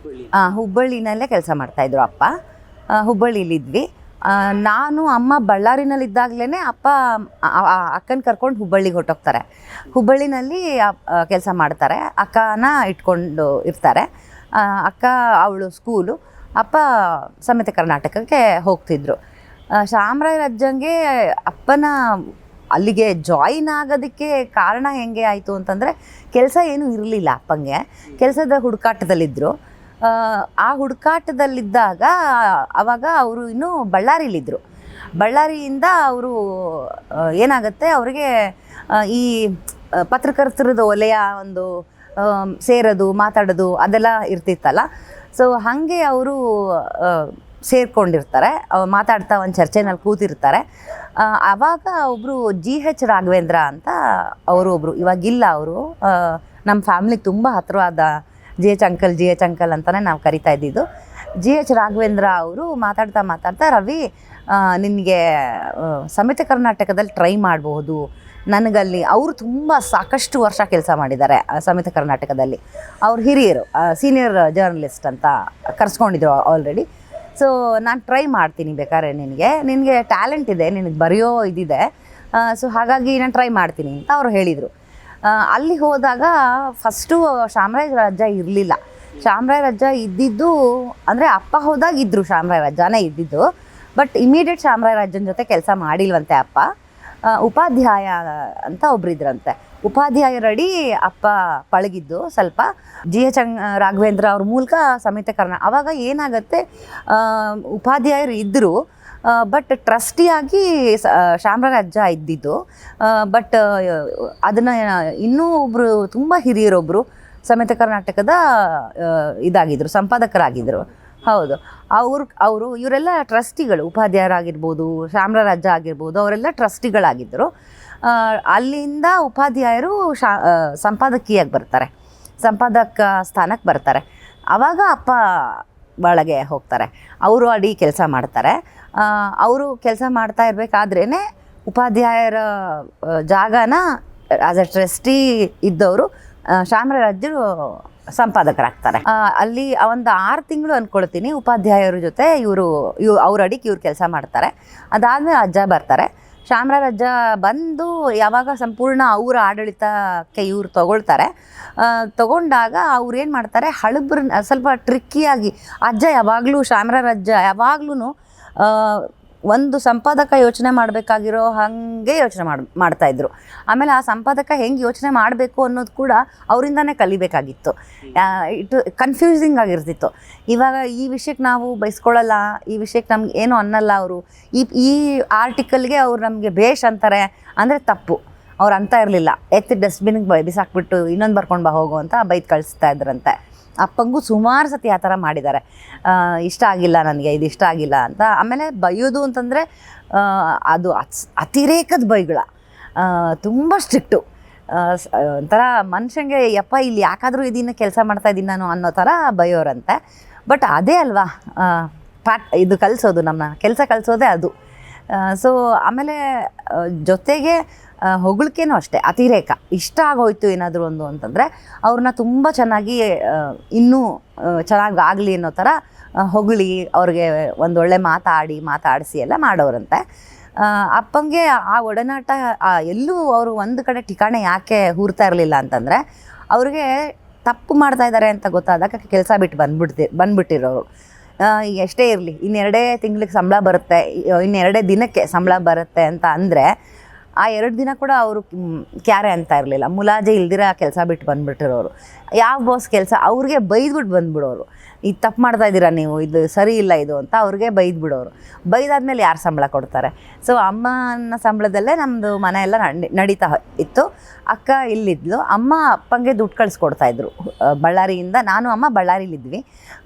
ಹುಬ್ಬಳ್ಳಿನಲ್ಲೇ ಕೆಲಸ ಮಾಡ್ತಾಯಿದ್ರು ಅಪ್ಪ. ಹುಬ್ಬಳ್ಳಿಲಿದ್ವಿ. ನಾನು ಅಮ್ಮ ಬಳ್ಳಾರಿನಲ್ಲಿದ್ದಾಗಲೇ ಅಪ್ಪ ಅಕ್ಕನ ಕರ್ಕೊಂಡು ಹುಬ್ಬಳ್ಳಿಗೆ ಹೊರಟೋಗ್ತಾರೆ. ಹುಬ್ಬಳ್ಳಿನಲ್ಲಿ ಕೆಲಸ ಮಾಡ್ತಾರೆ, ಅಕ್ಕನ ಇಟ್ಕೊಂಡು ಇರ್ತಾರೆ. ಅಕ್ಕ ಅವಳು ಸ್ಕೂಲು, ಅಪ್ಪ ಸಂಯುಕ್ತ ಕರ್ನಾಟಕಕ್ಕೆ ಹೋಗ್ತಿದ್ರು. ಶಾಮರಾಯರ ಅಜ್ಜಂಗೆ ಅಪ್ಪನ ಅಲ್ಲಿಗೆ ಜಾಯಿನ್ ಆಗೋದಕ್ಕೆ ಕಾರಣ ಹೆಂಗೆ ಆಯಿತು ಅಂತಂದರೆ, ಕೆಲಸ ಏನೂ ಇರಲಿಲ್ಲ ಅಪ್ಪಂಗೆ, ಕೆಲಸದ ಹುಡುಕಾಟದಲ್ಲಿದ್ದರು. ಆ ಹುಡುಕಾಟದಲ್ಲಿದ್ದಾಗ ಆವಾಗ ಅವರು ಇನ್ನೂ ಬಳ್ಳಾರಿಲಿದ್ದರು. ಬಳ್ಳಾರಿಯಿಂದ ಅವರು ಏನಾಗುತ್ತೆ, ಅವರಿಗೆ ಈ ಪತ್ರಕರ್ತರದ ವಲಯ ಒಂದು ಸೇರೋದು, ಮಾತಾಡೋದು ಅದೆಲ್ಲ ಇರ್ತಿತ್ತಲ್ಲ. ಸೊ ಹಾಗೆ ಅವರು ಸೇರ್ಕೊಂಡಿರ್ತಾರೆ, ಮಾತಾಡ್ತಾ ಒಂದು ಚರ್ಚೆನಲ್ಲಿ ಕೂತಿರ್ತಾರೆ. ಆವಾಗ ಒಬ್ಬರು GH ರಾಘವೇಂದ್ರ ಅಂತ ಅವರು ಒಬ್ಬರು, ಇವಾಗಿಲ್ಲ ಅವರು, ನಮ್ಮ ಫ್ಯಾಮ್ಲಿಗೆ ತುಂಬ ಹತ್ತಿರವಾದ GH ಅಂಕಲ್ ಅಂತಲೇ ನಾವು ಕರಿತಾ ಇದ್ದಿದ್ದು. GH ರಾಘವೇಂದ್ರ ಅವರು ಮಾತಾಡ್ತಾ ರವಿ, ನಿನಗೆ ಸಂಯುಕ್ತ ಕರ್ನಾಟಕದಲ್ಲಿ ಟ್ರೈ ಮಾಡಬಹುದು, ನನಗಲ್ಲಿ ಅವರು ತುಂಬ ಸಾಕಷ್ಟು ವರ್ಷ ಕೆಲಸ ಮಾಡಿದ್ದಾರೆ ಸಂಯುಕ್ತ ಕರ್ನಾಟಕದಲ್ಲಿ. ಅವ್ರು ಹಿರಿಯರು, ಸೀನಿಯರ್ ಜರ್ನಲಿಸ್ಟ್ ಅಂತ ಕರೆಸ್ಕೊಂಡಿದ್ರು ಆಲ್ರೆಡಿ. ಸೊ ನಾನು ಟ್ರೈ ಮಾಡ್ತೀನಿ, ಬೇಕಾದ್ರೆ ನಿನಗೆ ಟ್ಯಾಲೆಂಟ್ ಇದೆ, ನಿನಗೆ ಬರೆಯೋ ಇದಿದೆ, ಸೊ ಹಾಗಾಗಿ ನಾನು ಟ್ರೈ ಮಾಡ್ತೀನಿ ಅಂತ ಅವರು ಹೇಳಿದರು. ಅಲ್ಲಿ ಹೋದಾಗ ಫಸ್ಟು ಶಾಮರಾಯರ ಅಜ್ಜ ಇರಲಿಲ್ಲ. ಶಾಮರಾಯರ ಅಜ್ಜ ಇದ್ದಿದ್ದು ಅಂದರೆ ಅಪ್ಪ ಹೋದಾಗ ಇದ್ದರು, ಶಾಮರಾಯರ ಅಜ್ಜನೇ ಇದ್ದಿದ್ದು. ಬಟ್ ಇಮಿಡಿಯೇಟ್ ಶಾಮರಾಯರ ಅಜ್ಜನ ಜೊತೆ ಕೆಲಸ ಮಾಡಿಲ್ವಂತೆ ಅಪ್ಪ. ಉಪಾಧ್ಯಾಯ ಅಂತ ಒಬ್ಬರಿದ್ರಂತೆ, ಉಪಾಧ್ಯಾಯರಡಿ ಅಪ್ಪ ಪಳಗಿದ್ದು ಸ್ವಲ್ಪ. GH ರಾಘವೇಂದ್ರ ಅವ್ರ ಮೂಲಕ ಸಂಯುಕ್ತ ಕರ್ನಾಟಕ. ಆವಾಗ ಏನಾಗುತ್ತೆ, ಉಪಾಧ್ಯಾಯರು ಇದ್ದರು, ಬಟ್ ಟ್ರಸ್ಟಿಯಾಗಿ ಶಾಮರಾಯರ ಅಜ್ಜ ಇದ್ದಿದ್ದು. ಬಟ್ ಅದನ್ನು ಇನ್ನೂ ಒಬ್ಬರು ತುಂಬ ಹಿರಿಯರೊಬ್ಬರು ಸಂಯುಕ್ತ ಕರ್ನಾಟಕದ ಇದಾಗಿದ್ದರು, ಸಂಪಾದಕರಾಗಿದ್ದರು. ಹೌದು. ಅವರು ಇವರೆಲ್ಲ ಟ್ರಸ್ಟಿಗಳು, ಉಪಾಧ್ಯಾಯರಾಗಿರ್ಬೋದು, ಚಾಮರಾಜ ಆಗಿರ್ಬೋದು, ಅವರೆಲ್ಲ ಟ್ರಸ್ಟಿಗಳಾಗಿದ್ದರು. ಅಲ್ಲಿಂದ ಉಪಾಧ್ಯಾಯರು ಸಂಪಾದಕಿಯಾಗಿ ಬರ್ತಾರೆ, ಸಂಪಾದಕ ಸ್ಥಾನಕ್ಕೆ ಬರ್ತಾರೆ. ಆವಾಗ ಅಪ್ಪ ಒಳಗೆ ಹೋಗ್ತಾರೆ, ಅವರು ಅಡಿ ಕೆಲಸ ಮಾಡ್ತಾರೆ. ಅವರು ಕೆಲಸ ಮಾಡ್ತಾ ಇರಬೇಕಾದ್ರೇ ಉಪಾಧ್ಯಾಯರ ಜಾಗನ ಆಸ್ ಎ ಟ್ರಸ್ಟಿ ಇದ್ದವರು ಚಾಮರಾಜರು ಸಂಪಾದಕರಾಗ್ತಾರೆ. ಅಲ್ಲಿ ಒಂದು 6 ತಿಂಗಳು ಅಂದ್ಕೊಳ್ತೀನಿ ಉಪಾಧ್ಯಾಯರ ಜೊತೆ ಅವ್ರ ಅಡಿಗೆ ಇವ್ರು ಕೆಲಸ ಮಾಡ್ತಾರೆ. ಅದಾದಮೇಲೆ ಅಜ್ಜ ಬರ್ತಾರೆ. ಚಾಮರಾಜ ಬಂದು ಯಾವಾಗ ಸಂಪೂರ್ಣ ಅವರ ಆಡಳಿತಕ್ಕೆ ಇವ್ರು ತಗೊಂಡಾಗ ಅವ್ರು ಏನು ಮಾಡ್ತಾರೆ, ಹಳಬ್ರನ್ನ ಸ್ವಲ್ಪ ಟ್ರಿಕ್ಕಿಯಾಗಿ ಅಜ್ಜ ಯಾವಾಗಲೂ ಚಾಮರಾಜ ಯಾವಾಗ್ಲೂ ಒಂದು ಸಂಪಾದಕ ಯೋಚನೆ ಮಾಡಬೇಕಾಗಿರೋ ಹಾಗೆ ಯೋಚನೆ ಮಾಡ್ತಾಯಿದ್ರು. ಆಮೇಲೆ ಆ ಸಂಪಾದಕ ಹೆಂಗೆ ಯೋಚನೆ ಮಾಡಬೇಕು ಅನ್ನೋದು ಕೂಡ ಅವರಿಂದನೇ ಕಲಿಬೇಕಾಗಿತ್ತು. ಇಟ್ಟು ಕನ್ಫ್ಯೂಸಿಂಗ್ ಆಗಿರ್ತಿತ್ತು. ಇವಾಗ ಈ ವಿಷಯಕ್ಕೆ ನಾವು ಬಯಸ್ಕೊಳ್ಳಲ್ಲ, ಈ ವಿಷಯಕ್ಕೆ ನಮ್ಗೆ ಏನೂ ಅನ್ನಲ್ಲ. ಅವರು ಈ ಆರ್ಟಿಕಲ್ಗೆ ಅವ್ರು ನಮಗೆ ಬೇಷ್ ಅಂತಾರೆ ಅಂದರೆ ತಪ್ಪು. ಅವ್ರು ಅಂತ ಇರಲಿಲ್ಲ, ಎತ್ತಿ ಡಸ್ಟ್ಬಿನ್ಗೆ ಬಿಸಾಕ್ಬಿಟ್ಟು ಇನ್ನೊಂದು ಬರ್ಕೊಂಡು ಬಾ ಹೋಗು ಅಂತ ಬೈದು ಕಳಿಸ್ತಾ ಇದ್ರಂತೆ. ಅಪ್ಪಂಗೂ ಸುಮಾರು ಸತಿ ಆ ಥರ ಮಾಡಿದ್ದಾರೆ. ಇಷ್ಟ ಆಗಿಲ್ಲ ನನಗೆ, ಇದು ಇಷ್ಟ ಆಗಿಲ್ಲ ಅಂತ. ಆಮೇಲೆ ಬೈಯೋದು ಅಂತಂದರೆ ಅದು ಅತಿರೇಕದ ಬೈಗಳ, ತುಂಬ ಸ್ಟ್ರಿಕ್ಟು. ಒಂಥರ ಮನುಷ್ಯಂಗೆ ಯಪ್ಪ ಇಲ್ಲಿ ಯಾಕಾದರೂ ಇದನ್ನು ಕೆಲಸ ಮಾಡ್ತಾಯಿದ್ದೀನಿ ನಾನು ಅನ್ನೋ ಥರ ಬೈಯೋರಂತೆ. ಬಟ್ ಅದೇ ಅಲ್ವಾ ಇದು ಕಲಿಸೋದು, ನಮ್ಮ ಕೆಲಸ ಕಲಿಸೋದೇ ಅದು. ಸೊ ಆಮೇಲೆ ಜೊತೆಗೆ ಹೊಗಳಿಕೆನೂ ಅಷ್ಟೇ ಅತಿರೇಕ. ಇಷ್ಟ ಆಗೋಯ್ತು ಏನಾದರೂ ಒಂದು ಅಂತಂದರೆ ಅವ್ರನ್ನ ತುಂಬ ಚೆನ್ನಾಗಿ ಇನ್ನೂ ಚೆನ್ನಾಗಿ ಆಗಲಿ ಅನ್ನೋ ಥರ ಹೊಗಳಿ ಅವ್ರಿಗೆ ಒಂದೊಳ್ಳೆ ಮಾತಾಡಿಸಿ ಎಲ್ಲ ಮಾಡೋರಂತೆ. ಅಪ್ಪಂಗೆ ಆ ಒಡನಾಟ ಎಲ್ಲೂ ಅವರು ಒಂದು ಕಡೆ ಠಿಕಾಣೆ ಯಾಕೆ ಹೂರ್ತಾ ಇರಲಿಲ್ಲ ಅಂತಂದರೆ, ಅವ್ರಿಗೆ ತಪ್ಪು ಮಾಡ್ತಾ ಇದ್ದಾರೆ ಅಂತ ಗೊತ್ತಾದಾಗ ಕೆಲಸ ಬಿಟ್ಟು ಬಂದ್ಬಿಟ್ಟಿರೋರು. ಎಷ್ಟೇ ಇರಲಿ, 2 ತಿಂಗಳಿಗೆ ಸಂಬಳ ಬರುತ್ತೆ, 2 ದಿನಕ್ಕೆ ಸಂಬಳ ಬರುತ್ತೆ ಅಂತ ಅಂದರೆ ಆ 2 ದಿನ ಕೂಡ ಅವರು ಕ್ಯಾರೆ ಅಂತ ಇರಲಿಲ್ಲ. ಮುಲಾಜೆ ಇಲ್ದಿರ ಕೆಲಸ ಬಿಟ್ಟು ಬಂದುಬಿಟ್ಟಿರೋರು. ಯಾವ ಬಾಸ್ ಕೆಲಸ ಅವ್ರಿಗೆ ಬೈದ್ಬಿಟ್ಟು ಬಂದುಬಿಡೋರು. ಇದು ತಪ್ಪು ಮಾಡ್ತಾ ಇದ್ದೀರಾ ನೀವು, ಇದು ಸರಿ ಇಲ್ಲ ಇದು ಅಂತ ಅವ್ರಿಗೆ ಬೈದ್ಬಿಡೋರು. ಬೈದಾದ್ಮೇಲೆ ಯಾರು ಸಂಬಳ ಕೊಡ್ತಾರೆ? ಸೊ ಅಮ್ಮನ ಸಂಬಳದಲ್ಲೇ ನಮ್ಮದು ಮನೆ ಎಲ್ಲ ನಡೀತಾ ಇತ್ತು. ಅಕ್ಕ ಇಲ್ಲಿದ್ಲು. ಅಮ್ಮ ಅಪ್ಪಂಗೆ ದುಡ್ಡು ಕಳಿಸ್ಕೊಡ್ತಾಯಿದ್ರು ಬಳ್ಳಾರಿಯಿಂದ. ನಾನು ಅಮ್ಮ ಬಳ್ಳಾರಿಲಿದ್ವಿ.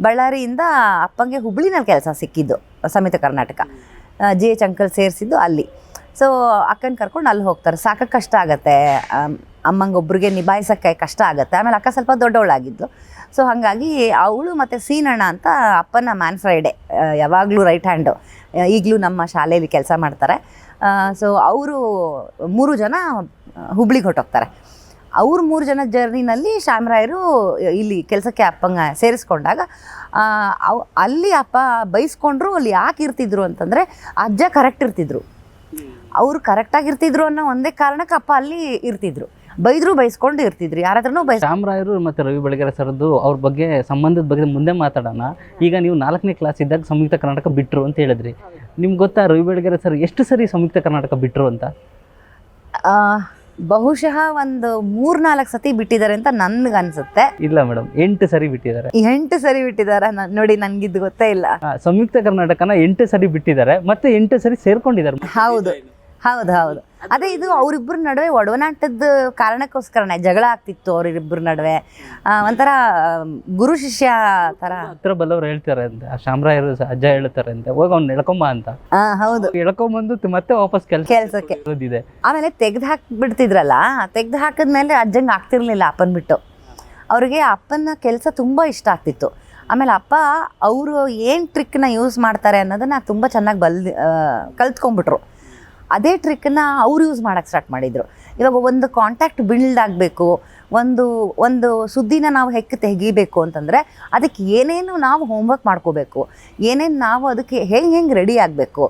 ಬಳ್ಳಾರಿಯಿಂದ ಅಪ್ಪಂಗೆ ಹುಬ್ಳಿನಲ್ಲಿ ಕೆಲಸ ಸಿಕ್ಕಿದ್ದು, ಸಮಿತ ಕರ್ನಾಟಕ GH ಅಂಕಲ್ ಸೇರಿಸಿದ್ದು ಅಲ್ಲಿ. ಸೊ ಅಕ್ಕನ ಕರ್ಕೊಂಡು ಅಲ್ಲಿ ಹೋಗ್ತಾರೆ. ಸಾಕಕ್ಕೆ ಕಷ್ಟ ಆಗುತ್ತೆ, ಅಮ್ಮಂಗೆ ಒಬ್ರಿಗೆ ನಿಭಾಯಿಸೋಕ್ಕೆ ಕಷ್ಟ ಆಗುತ್ತೆ. ಆಮೇಲೆ ಅಕ್ಕ ಸ್ವಲ್ಪ ದೊಡ್ಡವಳಾಗಿದ್ಲು. ಸೊ ಹಾಗಾಗಿ ಅವಳು ಮತ್ತು ಸೀನಣ್ಣ ಅಂತ ಅಪ್ಪನ ಮ್ಯಾನ್ ಫ್ರೈಡೆ, ಯಾವಾಗಲೂ ರೈಟ್ ಹ್ಯಾಂಡು, ಈಗಲೂ ನಮ್ಮ ಶಾಲೆಯಲ್ಲಿ ಕೆಲಸ ಮಾಡ್ತಾರೆ. ಸೊ ಅವರು 3 ಜನ ಹುಬ್ಳಿಗೆ ಹೊರಟೋಗ್ತಾರೆ. ಅವ್ರು 3 ಜನ ಜರ್ನಿನಲ್ಲಿ ಚಾಮರಾಯರು ಇಲ್ಲಿ ಕೆಲಸಕ್ಕೆ ಅಪ್ಪಂಗೆ ಸೇರಿಸ್ಕೊಂಡಾಗ ಅಲ್ಲಿ ಅಪ್ಪ ಬೈಸ್ಕೊಂಡ್ರು. ಅಲ್ಲಿ ಯಾಕೆ ಇರ್ತಿದ್ರು ಅಂತಂದರೆ ಅಜ್ಜ ಕರೆಕ್ಟ್ ಇರ್ತಿದ್ರು, ಅವರು ಕರೆಕ್ಟಾಗಿರ್ತಿದ್ರು ಅನ್ನೋ ಒಂದೇ ಕಾರಣಕ್ಕೆ ಅಪ್ಪ ಅಲ್ಲಿ ಇರ್ತಿದ್ರು. ಬೈಸ್ಕೊಂಡು ಇರ್ತಿದ್ರು, ಯಾರ ಹತ್ರನೂ ಚಾಮರಾಯರು ಮತ್ತು ರವಿ ಬೆಳಗೆರೆ ಸರ್ದು ಅವ್ರ ಬಗ್ಗೆ ಸಂಬಂಧದ ಬಗ್ಗೆ ಮುಂದೆ ಮಾತಾಡೋಣ. ಈಗ ನೀವು 4ನೇ ಕ್ಲಾಸ್ ಇದ್ದಾಗ ಸಂಯುಕ್ತ ಕರ್ನಾಟಕ ಬಿಟ್ಟರು ಅಂತ ಹೇಳಿದ್ರಿ. ನಿಮ್ಗೆ ಗೊತ್ತಾ ರವಿ ಬೆಳಗೆರೆ ಸರ್ ಎಷ್ಟು ಸರಿ ಸಂಯುಕ್ತ ಕರ್ನಾಟಕ ಬಿಟ್ಟರು ಅಂತ? ಬಹುಶಃ ಒಂದು 3-4 ಸತಿ ಬಿಟ್ಟಿದ್ದಾರೆ ಅಂತ ನನ್ಗನ್ಸುತ್ತೆ. ಇಲ್ಲ ಮೇಡಮ್, 8 ಸರಿ ಬಿಟ್ಟಿದ್ದಾರೆ. 8 ಸರಿ ಬಿಟ್ಟಿದ್ದಾರೆ ನೋಡಿ, ನನಗಿದ್ದು ಗೊತ್ತೇ ಇಲ್ಲ. ಸಂಯುಕ್ತ ಕರ್ನಾಟಕನ 8 ಸರಿ ಬಿಟ್ಟಿದ್ದಾರೆ, ಮತ್ತೆ 8 ಸರಿ ಸೇರ್ಕೊಂಡಿದ್ದಾರೆ. ಹೌದು. ಅದೇ ಇದು ಅವರಿಬ್ಬರ ನಡುವೆ ಒಡನಾಟದ ಕಾರಣಕ್ಕೋಸ್ಕರನೇ ಜಗಳ ಆಗ್ತಿತ್ತು ಅವರಿಬ್ಬರ ನಡುವೆ. ಒಂಥರ ಗುರು ಶಿಷ್ಯ ಥರ ಹತ್ರ ಬಲ್ಲವ್ರು ಹೇಳ್ತಾರೆ ಅಂತ, ಚಾಮರಾಯರು ಅಜ್ಜ ಹೇಳ್ತಾರೆ ಅಂತ, ಹೋಗಿ ಅವ್ನು ಎಳ್ಕೊಂಬ ಅಂತ. ಹೌದು, ಎಳ್ಕೊಂಬಂದು ಮತ್ತೆ ವಾಪಸ್ ಕೆಲ್ಸಕ್ಕೆ ಓದಿದೆ. ಆಮೇಲೆ ತೆಗ್ದು ಹಾಕಿಬಿಡ್ತಿದ್ರಲ್ಲ, ತೆಗ್ದು ಹಾಕಿದ್ಮೇಲೆ ಅಜ್ಜಂಗೆ ಆಗ್ತಿರ್ಲಿಲ್ಲ ಅಪ್ಪನ ಬಿಟ್ಟು. ಅವ್ರಿಗೆ ಅಪ್ಪನ ಕೆಲಸ ತುಂಬ ಇಷ್ಟ ಆಗ್ತಿತ್ತು. ಆಮೇಲೆ ಅಪ್ಪ ಅವರು ಏನು ಟ್ರಿಕ್ನ ಯೂಸ್ ಮಾಡ್ತಾರೆ ಅನ್ನೋದನ್ನು ತುಂಬ ಚೆನ್ನಾಗಿ ಕಲ್ತ್ಕೊಂಡ್ಬಿಟ್ರು. ಅದೇ ಟ್ರಿಕ್ನ ಅವ್ರು ಯೂಸ್ ಮಾಡೋಕ್ಕೆ ಸ್ಟಾರ್ಟ್ ಮಾಡಿದರು. ಇವಾಗ ಒಂದು ಕಾಂಟ್ಯಾಕ್ಟ್ ಬಿಲ್ಡ್ ಆಗಬೇಕು, ಒಂದು ಸುದ್ದಿನ ನಾವು ತೆಗಿಬೇಕು ಅಂತಂದರೆ ಅದಕ್ಕೆ ಏನೇನು ನಾವು ಹೋಮ್ವರ್ಕ್ ಮಾಡ್ಕೋಬೇಕು, ಏನೇನು ನಾವು ಅದಕ್ಕೆ ಹೆಂಗೆ ರೆಡಿ ಆಗಬೇಕು,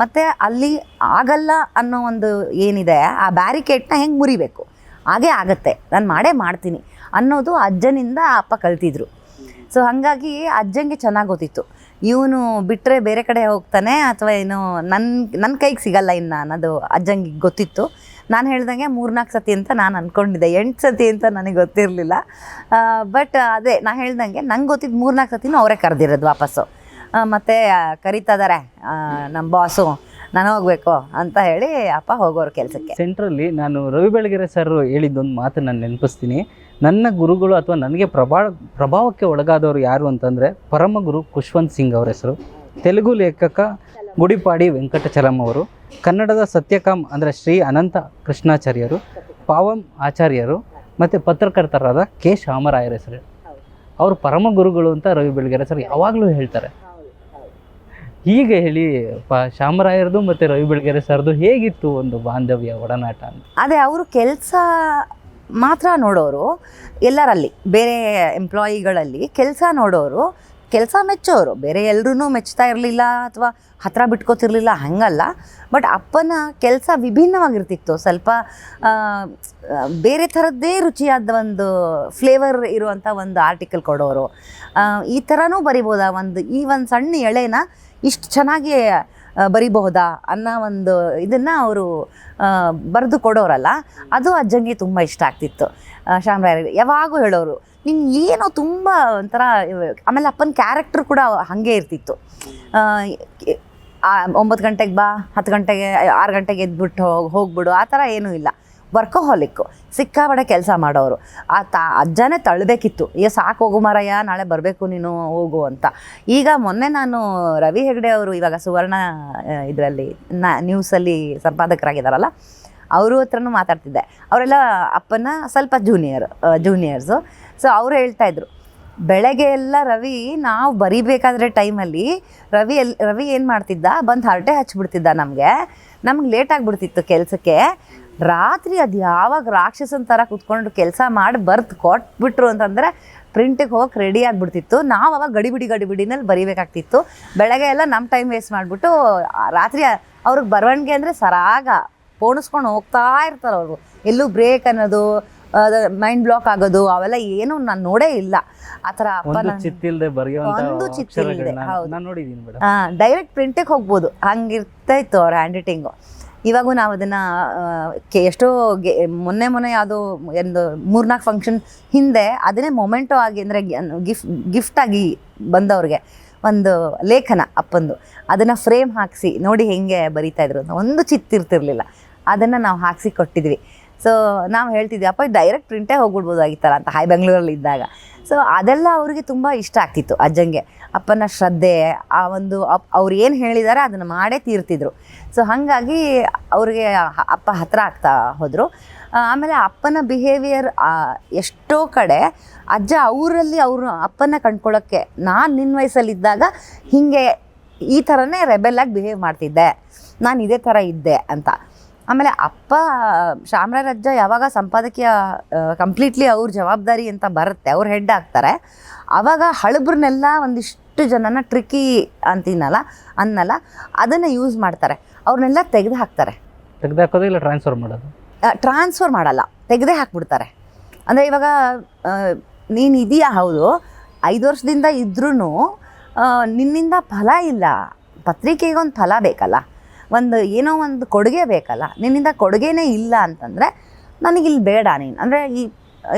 ಮತ್ತು ಅಲ್ಲಿ ಆಗಲ್ಲ ಅನ್ನೋ ಒಂದು ಏನಿದೆ ಆ ಬ್ಯಾರಿಕೇಡ್ನ ಹೆಂಗೆ ಮುರಿಬೇಕು, ಹಾಗೇ ಆಗುತ್ತೆ, ನಾನು ಮಾಡ್ತೀನಿ ಅನ್ನೋದು ಅಜ್ಜನಿಂದ ಅಪ್ಪ ಕಲ್ತಿದ್ರು. ಸೊ ಹಾಗಾಗಿ ಅಜ್ಜಂಗೆ ಚೆನ್ನಾಗಿ ಗೊತ್ತಿತ್ತು, ಇವನು ಬಿಟ್ಟರೆ ಬೇರೆ ಕಡೆ ಹೋಗ್ತಾನೆ ಅಥವಾ ಏನು ನನ್ನ ಕೈಗೆ ಸಿಗಲ್ಲ ಇನ್ನು ಅನ್ನೋದು ಅಜ್ಜಂಗೆ ಗೊತ್ತಿತ್ತು. ನಾನು ಹೇಳ್ದಂಗೆ 3-4 ಸತಿ ಅಂತ ನಾನು ಅಂದ್ಕೊಂಡಿದ್ದೆ, 8 ಸತಿ ಅಂತ ನನಗೆ ಗೊತ್ತಿರಲಿಲ್ಲ. ಬಟ್ ಅದೇ ನಾನು ಹೇಳ್ದಂಗೆ ನಂಗೆ ಗೊತ್ತಿದ್ದು 3-4 ಸತಿನೂ ಅವರೇ ಕರೆದಿರೋದು ವಾಪಸ್ಸು. ಮತ್ತು ಕರೀತಾ ಇದ್ದಾರೆ ನಮ್ಮ ಬಾಸು, ನಾನು ಹೋಗಬೇಕು ಅಂತ ಹೇಳಿ ಅಪ್ಪ ಹೋಗೋರು ಕೆಲಸಕ್ಕೆ. ಸೆಂಟ್ರಲ್ಲಿ ನಾನು ರವಿ ಬೆಳಗೆರೆ ಸರ್ ಹೇಳಿದ್ದೊಂದು ಮಾತು ನಾನು ನೆನಪಿಸ್ತೀನಿ. ನನ್ನ ಗುರುಗಳು ಅಥವಾ ನನಗೆ ಪ್ರಭಾವಕ್ಕೆ ಒಳಗಾದವರು ಯಾರು ಅಂತಂದರೆ ಪರಮಗುರು ಖುಷ್ವಂತ್ ಸಿಂಗ್ ಅವರ ಹೆಸರು. ತೆಲುಗು ಲೇಖಕ ಗುಡಿಪಾಡಿ ವೆಂಕಟಚಲಂ ಅವರು, ಕನ್ನಡದ ಸತ್ಯಕಾಮ್ ಅಂದರೆ ಶ್ರೀ ಅನಂತ ಕೃಷ್ಣಾಚಾರ್ಯರು, ಪಾವಂ ಆಚಾರ್ಯರು ಮತ್ತು ಪತ್ರಕರ್ತರಾದ ಕೆ ಶಾಮರಾಯರ ಹೆಸರು. ಅವರು ಪರಮ ಗುರುಗಳು ಅಂತ ರವಿ ಬೆಳಗೆರೆ ಸರ್ ಯಾವಾಗಲೂ ಹೇಳ್ತಾರೆ. ಹೀಗೆ ಹೇಳಿ ಶಾಮರಾಯರದು ಮತ್ತು ರವಿ ಬೆಳಗೆರೆ ಸರ್ದು ಹೇಗಿತ್ತು ಒಂದು ಬಾಂಧವ್ಯ ಒಡನಾಟ ಅಂತ? ಅದೇ ಅವರು ಕೆಲಸ ಮಾತ್ರ ನೋಡೋರು, ಎಲ್ಲರಲ್ಲಿ ಬೇರೆ ಎಂಪ್ಲಾಯಿಗಳಲ್ಲಿ ಕೆಲಸ ನೋಡೋರು, ಕೆಲಸ ಮೆಚ್ಚೋರು. ಬೇರೆ ಎಲ್ಲರೂ ಮೆಚ್ತಾ ಇರಲಿಲ್ಲ ಅಥವಾ ಹತ್ರ ಬಿಟ್ಕೋತಿರ್ಲಿಲ್ಲ, ಹಾಗಲ್ಲ. ಬಟ್ ಅಪ್ಪನ ಕೆಲಸ ವಿಭಿನ್ನವಾಗಿರ್ತಿತ್ತು, ಸ್ವಲ್ಪ ಬೇರೆ ಥರದ್ದೇ ರುಚಿಯಾದ ಒಂದು ಫ್ಲೇವರ್ ಇರುವಂಥ ಒಂದು ಆರ್ಟಿಕಲ್ ಕೊಡೋರು. ಈ ಥರನೂ ಬರಿಬೋದಾ, ಈ ಒಂದು ಸಣ್ಣ ಎಳೆನ ಇಷ್ಟು ಚೆನ್ನಾಗಿ ಬರಿಬಹುದಾ ಅನ್ನೋ ಒಂದು ಇದನ್ನು ಅವರು ಬರೆದು ಕೊಡೋರಲ್ಲ, ಅದು ಅಜ್ಜಂಗೆ ತುಂಬ ಇಷ್ಟ ಆಗ್ತಿತ್ತು. ಶಾಮರಾಯರಿಗೆ ಯಾವಾಗೂ ಹೇಳೋರು, ನೀನು ಏನೋ ತುಂಬ ಒಂಥರ. ಆಮೇಲೆ ಅಪ್ಪನ ಕ್ಯಾರೆಕ್ಟ್ರ್ ಕೂಡ ಹಾಗೆ ಇರ್ತಿತ್ತು. 9 ಗಂಟೆಗೆ ಬಾ, 10 ಗಂಟೆಗೆ 6 ಗಂಟೆಗೆ ಎದ್ಬಿಟ್ಟು ಹೋಗ್ಬಿಡು, ಆ ಥರ ಏನೂ ಇಲ್ಲ. ವರ್ಕೋಹಾಲಿಕ್ಕು, ಸಿಕ್ಕಾಬಡೆ ಕೆಲಸ ಮಾಡೋರು. ಅಜ್ಜನೇ ತಳ್ಳಬೇಕಿತ್ತು, ಸಾಕು ಹೋಗು ಮಾರಯ್ಯ, ನಾಳೆ ಬರಬೇಕು ನೀನು ಹೋಗು ಅಂತ. ಈಗ ಮೊನ್ನೆ ನಾನು ರವಿ ಹೆಗ್ಡೆ ಅವರು ಇವಾಗ ಸುವರ್ಣ ಇದರಲ್ಲಿ ನ್ಯೂಸಲ್ಲಿ ಸಂಪಾದಕರಾಗಿದ್ದಾರಲ್ಲ, ಅವರು ಹತ್ರನೂ ಮಾತಾಡ್ತಿದ್ದೆ. ಅವರೆಲ್ಲ ಅಪ್ಪನ ಸ್ವಲ್ಪ ಜೂನಿಯರ್ಸು. ಸೊ ಅವರು ಹೇಳ್ತಾಯಿದ್ರು, ಬೆಳಗ್ಗೆ ಎಲ್ಲ ರವಿ ನಾವು ಬರಿಬೇಕಾದ್ರೆ ಟೈಮಲ್ಲಿ ರವಿ ಏನು ಮಾಡ್ತಿದ್ದ, ಬಂದು ಹರಟೆ ಹಚ್ಬಿಡ್ತಿದ್ದ. ನಮ್ಗೆ ಲೇಟ್ ಆಗಿಬಿಡ್ತಿತ್ತು ಕೆಲಸಕ್ಕೆ. ರಾತ್ರಿ ಅದು ಯಾವಾಗ ರಾಕ್ಷಸನ ಥರ ಕೂತ್ಕೊಂಡು ಕೆಲಸ ಮಾಡಿ ಬರ್ದು ಕೊಟ್ಬಿಟ್ರು ಅಂತಂದರೆ ಪ್ರಿಂಟಿಗೆ ಹೋಗಿ ರೆಡಿ ಆಗಿಬಿಡ್ತಿತ್ತು. ನಾವು ಅವಾಗ ಗಡಿಬಿಡಿನಲ್ಲಿ ಬರಿಬೇಕಾಗ್ತಿತ್ತು. ಬೆಳಗ್ಗೆ ಎಲ್ಲ ನಮ್ಮ ಟೈಮ್ ವೇಸ್ಟ್ ಮಾಡಿಬಿಟ್ಟು ರಾತ್ರಿ ಅವ್ರಿಗೆ ಬರವಣಿಗೆ ಅಂದರೆ ಸರಾಗ ಪೋಣಿಸ್ಕೊಂಡು ಹೋಗ್ತಾ ಇರ್ತಾರೆ ಅವರು. ಎಲ್ಲೂ ಬ್ರೇಕ್ ಅನ್ನೋದು, ಮೈಂಡ್ ಬ್ಲಾಕ್ ಆಗೋದು ಅವೆಲ್ಲ ಏನೂ ನಾನು ನೋಡೇ ಇಲ್ಲ. ಆ ಥರ ಒಂದು ಚಿತ್ತಿಲ್ದೆ ಡೈರೆಕ್ಟ್ ಪ್ರಿಂಟಿಗೆ ಹೋಗ್ಬೋದು, ಹಂಗಿರ್ತಾ ಇತ್ತು ಅವ್ರ ಹ್ಯಾಂಡ್ ರೈಟಿಂಗು. ಇವಾಗೂ ನಾವು ಅದನ್ನು ಎಷ್ಟೋ ಮೊನ್ನೆ ಯಾವುದೋ ಒಂದು 3-4 ಫಂಕ್ಷನ್ ಹಿಂದೆ ಅದನ್ನೇ ಮೊಮೆಂಟೋ ಆಗಿ ಅಂದರೆ ಗಿಫ್ಟಾಗಿ ಬಂದವ್ರಿಗೆ ಒಂದು ಲೇಖನ ಅಪ್ಪಂದು, ಅದನ್ನು ಫ್ರೇಮ್ ಹಾಕಿಸಿ ನೋಡಿ ಹೆಂಗೆ ಬರೀತಾಯಿದ್ರು ಅಂತ. ಒಂದು ಚಿತ್ತಿರ್ತಿರ್ಲಿಲ್ಲ, ಅದನ್ನು ನಾವು ಹಾಕಿಸಿ ಕೊಟ್ಟಿದ್ವಿ. ಸೊ ನಾವು ಹೇಳ್ತಿದ್ವಿ, ಅಪ್ಪ ಡೈರೆಕ್ಟ್ ಪ್ರಿಂಟೇ ಹೋಗ್ಬಿಡ್ಬೋದಾಗಿತ್ತಲ್ಲ ಅಂತ ಬೆಂಗಳೂರಲ್ಲಿ ಇದ್ದಾಗ. ಸೊ ಅದೆಲ್ಲ ಅವ್ರಿಗೆ ತುಂಬ ಇಷ್ಟ ಆಗ್ತಿತ್ತು ಅಜ್ಜಂಗೆ. ಅಪ್ಪನ ಶ್ರದ್ಧೆ, ಆ ಒಂದು ಅವ್ರು ಏನು ಹೇಳಿದ್ದಾರೆ ಅದನ್ನು ಮಾಡೇ ತೀರ್ತಿದ್ರು. ಸೊ ಹಾಗಾಗಿ ಅವ್ರಿಗೆ ಅಪ್ಪ ಹತ್ರ ಆಗ್ತಾ ಹೋದರು. ಆಮೇಲೆ ಅಪ್ಪನ ಬಿಹೇವಿಯರ್ ಎಷ್ಟೋ ಕಡೆ ಅಜ್ಜ ಅವರಲ್ಲಿ ಅಪ್ಪನ ಕಂಡ್ಕೊಳ್ಳೋಕ್ಕೆ, ನಾನು ನಿನ್ನ ವಯಸ್ಸಲ್ಲಿದ್ದಾಗ ಹೀಗೆ ಈ ಥರನೇ ರೆಬೆಲ್ಲಾಗಿ ಬಿಹೇವ್ ಮಾಡ್ತಿದ್ದೆ, ನಾನು ಇದೇ ಥರ ಇದ್ದೆ ಅಂತ. ಆಮೇಲೆ ಅಪ್ಪ ಶಾಮರಾಯರ ಅಜ್ಜ ಯಾವಾಗ ಸಂಪಾದಕೀಯ ಕಂಪ್ಲೀಟ್ಲಿ ಅವ್ರ ಜವಾಬ್ದಾರಿ ಅಂತ ಬರುತ್ತೆ, ಅವ್ರು ಹೆಡ್ ಆಗ್ತಾರೆ, ಆವಾಗ ಹಳಬ್ರನ್ನೆಲ್ಲ ಒಂದಿಷ್ಟು ಜನನ ಟ್ರಿಕ್ಕಿ ಅನ್ನಲ್ಲ ಅದನ್ನು ಯೂಸ್ ಮಾಡ್ತಾರೆ. ಅವ್ರನ್ನೆಲ್ಲ ತೆಗೆದು ಹಾಕ್ತಾರೆ. ತೆಗೆದು ಇಲ್ಲ ಟ್ರಾನ್ಸ್ಫರ್ ಮಾಡಲ್ಲ, ತೆಗೆದೇ ಹಾಕ್ಬಿಡ್ತಾರೆ. ಅಂದರೆ ಇವಾಗ ನೀನು ಇದೆಯಾ, ಹೌದು, 5 ವರ್ಷದಿಂದ ಇದ್ರೂ ನಿನ್ನಿಂದ ಫಲ ಇಲ್ಲ, ಪತ್ರಿಕೆಗೊಂದು ಫಲ ಬೇಕಲ್ಲ, ಏನೋ ಒಂದು ಕೊಡುಗೆ ಬೇಕಲ್ಲ, ನಿನ್ನಿಂದ ಕೊಡುಗೆನೇ ಇಲ್ಲ ಅಂತಂದರೆ ನನಗಿಲ್ಲಿ ಬೇಡ, ನೀನು ಅಂದರೆ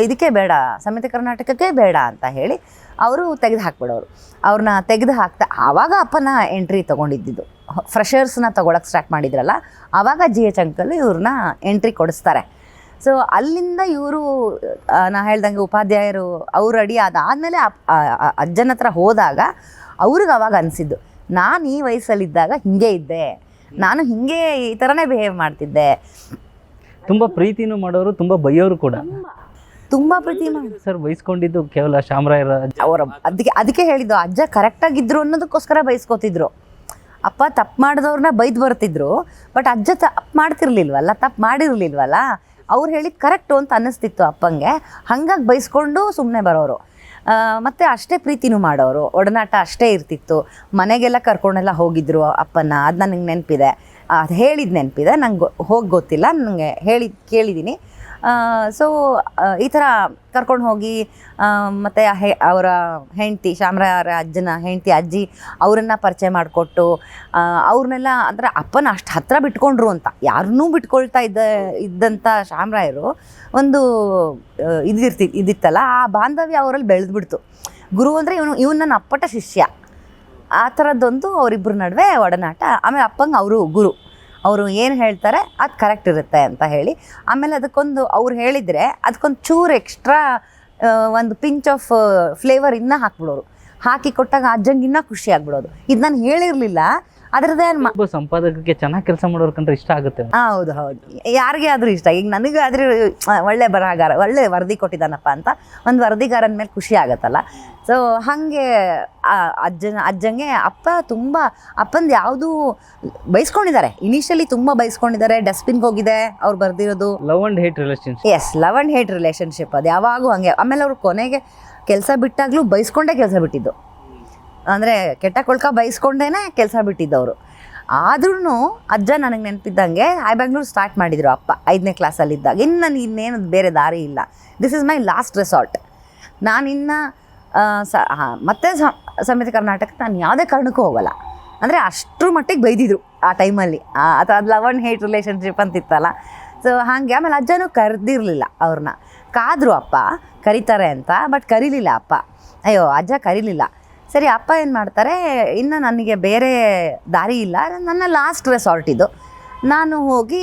ಇದಕ್ಕೆ ಬೇಡ, ಸಮಿತಿ ಕರ್ನಾಟಕಕ್ಕೆ ಬೇಡ ಅಂತ ಹೇಳಿ ಅವರು ತೆಗೆದು ಹಾಕ್ಬಿಡೋರು. ಅವ್ರನ್ನ ತೆಗೆದು ಹಾಕ್ತಾ ಆವಾಗ ಅಪ್ಪನ ಎಂಟ್ರಿ ತೊಗೊಂಡಿದ್ದು. ಫ್ರೆಷರ್ಸ್ನ ತೊಗೊಳಕ್ಕೆ ಸ್ಟಾರ್ಟ್ ಮಾಡಿದ್ರಲ್ಲ, ಆವಾಗ GH ಅಂಕಲ್ ಇವ್ರನ್ನ ಎಂಟ್ರಿ ಕೊಡಿಸ್ತಾರೆ. ಸೊ ಅಲ್ಲಿಂದ ಇವರು ನಾ ಹೇಳ್ದಂಗೆ ಉಪಾಧ್ಯಾಯರು ಅವ್ರು ರೆಡಿ ಅದಾದಮೇಲೆ ಅಜ್ಜನ ಹತ್ರ ಹೋದಾಗ ಅವ್ರಿಗೆ ಅವಾಗ ಅನಿಸಿದ್ದು, ನಾನು ಈ ವಯಸ್ಸಲ್ಲಿದ್ದಾಗ ಹಿಂಗೆ ಇದ್ದೆ, ನಾನು ಹಿಂಗೆ ಈ ಥರನೇ ಬಿಹೇವ್ ಮಾಡ್ತಿದ್ದೆ. ತುಂಬ ಪ್ರೀತಿನೂ ಮಾಡೋರು, ತುಂಬ ಬೈಯೋರು ಕೂಡ. ತುಂಬ ಪ್ರೀತಿ ಸರ್ ಬೈಸ್ಕೊಂಡಿದ್ದು ಕೇವಲ ಶಾಮರಾಯರ ಅವರ ಅದಕ್ಕೆ ಹೇಳಿದ್ದು, ಅಜ್ಜ ಕರೆಕ್ಟಾಗಿದ್ರು ಅನ್ನೋದಕ್ಕೋಸ್ಕರ ಬೈಸ್ಕೊತಿದ್ರು. ಅಪ್ಪ ತಪ್ಪು ಮಾಡಿದವ್ರನ್ನ ಬೈದು ಬರ್ತಿದ್ರು, ಬಟ್ ಅಜ್ಜ ತಪ್ಪು ಮಾಡಿರಲಿಲ್ವಲ್ಲ, ಅವ್ರು ಹೇಳಿದ್ದು ಕರೆಕ್ಟು ಅಂತ ಅನ್ನಿಸ್ತಿತ್ತು ಅಪ್ಪಂಗೆ. ಹಾಗಾಗಿ ಬೈಸ್ಕೊಂಡು ಸುಮ್ಮನೆ ಬರೋರು. ಮತ್ತು ಅಷ್ಟೇ ಪ್ರೀತಿನೂ ಮಾಡೋರು, ಒಡನಾಟ ಅಷ್ಟೇ ಇರ್ತಿತ್ತು. ಮನೆಗೆಲ್ಲ ಕರ್ಕೊಂಡೆಲ್ಲ ಹೋಗಿದ್ರು ಅಪ್ಪನ, ಅದು ನನಗೆ ನೆನಪಿದೆ, ಅದು ಹೇಳಿದ ನೆನಪಿದೆ, ನಂಗೆ ಹೋಗಿ ಗೊತ್ತಿಲ್ಲ, ನನಗೆ ಕೇಳಿದ್ದೀನಿ. ಸೊ ಈ ಥರ ಕರ್ಕೊಂಡು ಹೋಗಿ ಮತ್ತು ಅವರ ಹೆಂಡತಿ ಶಾಮರಾಯರ ಅಜ್ಜನ ಹೆಂಡತಿ ಅಜ್ಜಿ ಅವರನ್ನು ಪರಿಚಯ ಮಾಡಿಕೊಟ್ಟು ಅವ್ರನ್ನೆಲ್ಲ ಅಂದರೆ ಅಪ್ಪನ ಅಷ್ಟು ಹತ್ತಿರ ಬಿಟ್ಕೊಂಡ್ರು ಅಂತ. ಯಾರನ್ನೂ ಬಿಟ್ಕೊಳ್ತಾ ಇದ್ದಂಥ ಶಾಮರಾಯರು ಒಂದು ಇದಿತ್ತಲ್ಲ, ಆ ಬಾಂಧವ್ಯ ಅವರಲ್ಲಿ ಬೆಳೆದ್ಬಿಡ್ತು. ಗುರು ಅಂದರೆ ಇವನು ನನ್ನ ಅಪ್ಪಟ ಶಿಷ್ಯ, ಆ ಥರದ್ದೊಂದು ಅವರಿಬ್ಬರ ನಡುವೆ ಒಡನಾಟ. ಆಮೇಲೆ ಅಪ್ಪಂಗೆ ಅವರು ಗುರು, ಅವರು ಏನು ಹೇಳ್ತಾರೆ ಅದು ಕರೆಕ್ಟ್ ಇರುತ್ತೆ ಅಂತ ಹೇಳಿ. ಆಮೇಲೆ ಅದಕ್ಕೊಂದು ಅವ್ರು ಹೇಳಿದರೆ ಅದಕ್ಕೊಂದು ಚೂರು ಎಕ್ಸ್ಟ್ರಾ ಒಂದು ಪಿಂಚ್ ಆಫ್ ಫ್ಲೇವರ್ ಇನ್ನೂ ಹಾಕ್ಬಿಡೋರು. ಹಾಕಿ ಕೊಟ್ಟಾಗ ಅಜ್ಜಂಗೆ ಇನ್ನೂ ಖುಷಿ ಆಗ್ಬಿಡೋದು. ಇದು ನಾನು ಹೇಳಿರಲಿಲ್ಲ, ಅದರದ್ದೇ ಒಬ್ಬ ಸಂಪಾದಕಕ್ಕೆ ಚೆನ್ನಾಗಿ ಕೆಲಸ ಮಾಡೋರು ಕಂಡ್ರೆ ಇಷ್ಟ ಆಗುತ್ತೆ. ಹೌದು ಹೌದು, ಯಾರಿಗೆ ಆದರೂ ಇಷ್ಟ. ಈಗ ನನಗೆ ಆದರೆ ಒಳ್ಳೆ ಬರಹಗಾರ, ಒಳ್ಳೆ ವರದಿ ಕೊಟ್ಟಿದ್ದಾನಪ್ಪ ಅಂತ ಒಂದು ವರದಿಗಾರನ ಮೇಲೆ ಖುಷಿ ಆಗುತ್ತಲ್ಲ. ಸೊ ಹಾಗೆ ಅಜ್ಜಂಗೆ ಅಪ್ಪಂದು ಯಾವುದೂ ಬೈಸ್ಕೊಂಡಿದ್ದಾರೆ. ಇನಿಷಿಯಲಿ ತುಂಬ ಬೈಸ್ಕೊಂಡಿದ್ದಾರೆ. ಡಸ್ಟ್ಬಿನ್ಗೆ ಹೋಗಿದೆ ಅವ್ರು ಬರ್ದಿರೋದು. Love and hate relationship. Yes, love and hate relationship. ಅದು ಯಾವಾಗೂ ಹಂಗೆ. ಆಮೇಲೆ ಅವ್ರು ಕೊನೆಗೆ ಕೆಲಸ ಬಿಟ್ಟಾಗಲೂ ಬೈಸ್ಕೊಂಡೇ ಕೆಲಸ ಬಿಟ್ಟಿದ್ದು. ಅಂದರೆ ಕೆಟ್ಟ ಕೊಳ್ಕ ಬೈಸ್ಕೊಂಡೇ ಕೆಲಸ ಬಿಟ್ಟಿದ್ದವರು. ಆದ್ರೂ ಅಜ್ಜ ನನಗೆ ನೆನಪಿದ್ದಂಗೆ ಬೆಂಗಳೂರು ಸ್ಟಾರ್ಟ್ ಮಾಡಿದರು ಅಪ್ಪ 5ನೇ ಕ್ಲಾಸಲ್ಲಿದ್ದಾಗ. ಇನ್ನು ನನಗೆ ಇನ್ನೇನು ಬೇರೆ ದಾರಿ ಇಲ್ಲ, this is my last resort. ನಾನಿನ್ನು ಮತ್ತೆ ಸಮೇತ ಕರ್ನಾಟಕಕ್ಕೆ ನಾನು ಯಾವುದೇ ಕಾರಣಕ್ಕೂ ಹೋಗಲ್ಲ. ಅಂದರೆ ಅಷ್ಟರ ಮಟ್ಟಿಗೆ ಬೈದಿದ್ರು ಆ ಟೈಮಲ್ಲಿ. ಅಥವಾ ಅದು ಲವ್ ಆ್ಯಂಡ್ ಹೇಟ್ ರಿಲೇಷನ್ಶಿಪ್ ಅಂತಿತ್ತಲ್ಲ. ಸೊ ಹಾಗೆ ಆಮೇಲೆ ಅಜ್ಜನೂ ಕರೆದಿರಲಿಲ್ಲ ಅವ್ರನ್ನ. ಕಾದರು ಅಪ್ಪ ಕರೀತಾರೆ ಅಂತ, ಬಟ್ ಕರೀಲಿಲ್ಲ ಅಪ್ಪ. ಅಯ್ಯೋ ಅಜ್ಜ ಕರೀಲಿಲ್ಲ. ಸರಿ, ಅಪ್ಪ ಏನು ಮಾಡ್ತಾರೆ, ಇನ್ನು ನನಗೆ ಬೇರೆ ದಾರಿ ಇಲ್ಲ, ನನ್ನ ಲಾಸ್ಟ್ ರೆಸಾರ್ಟ್ ಇದು, ನಾನು ಹೋಗಿ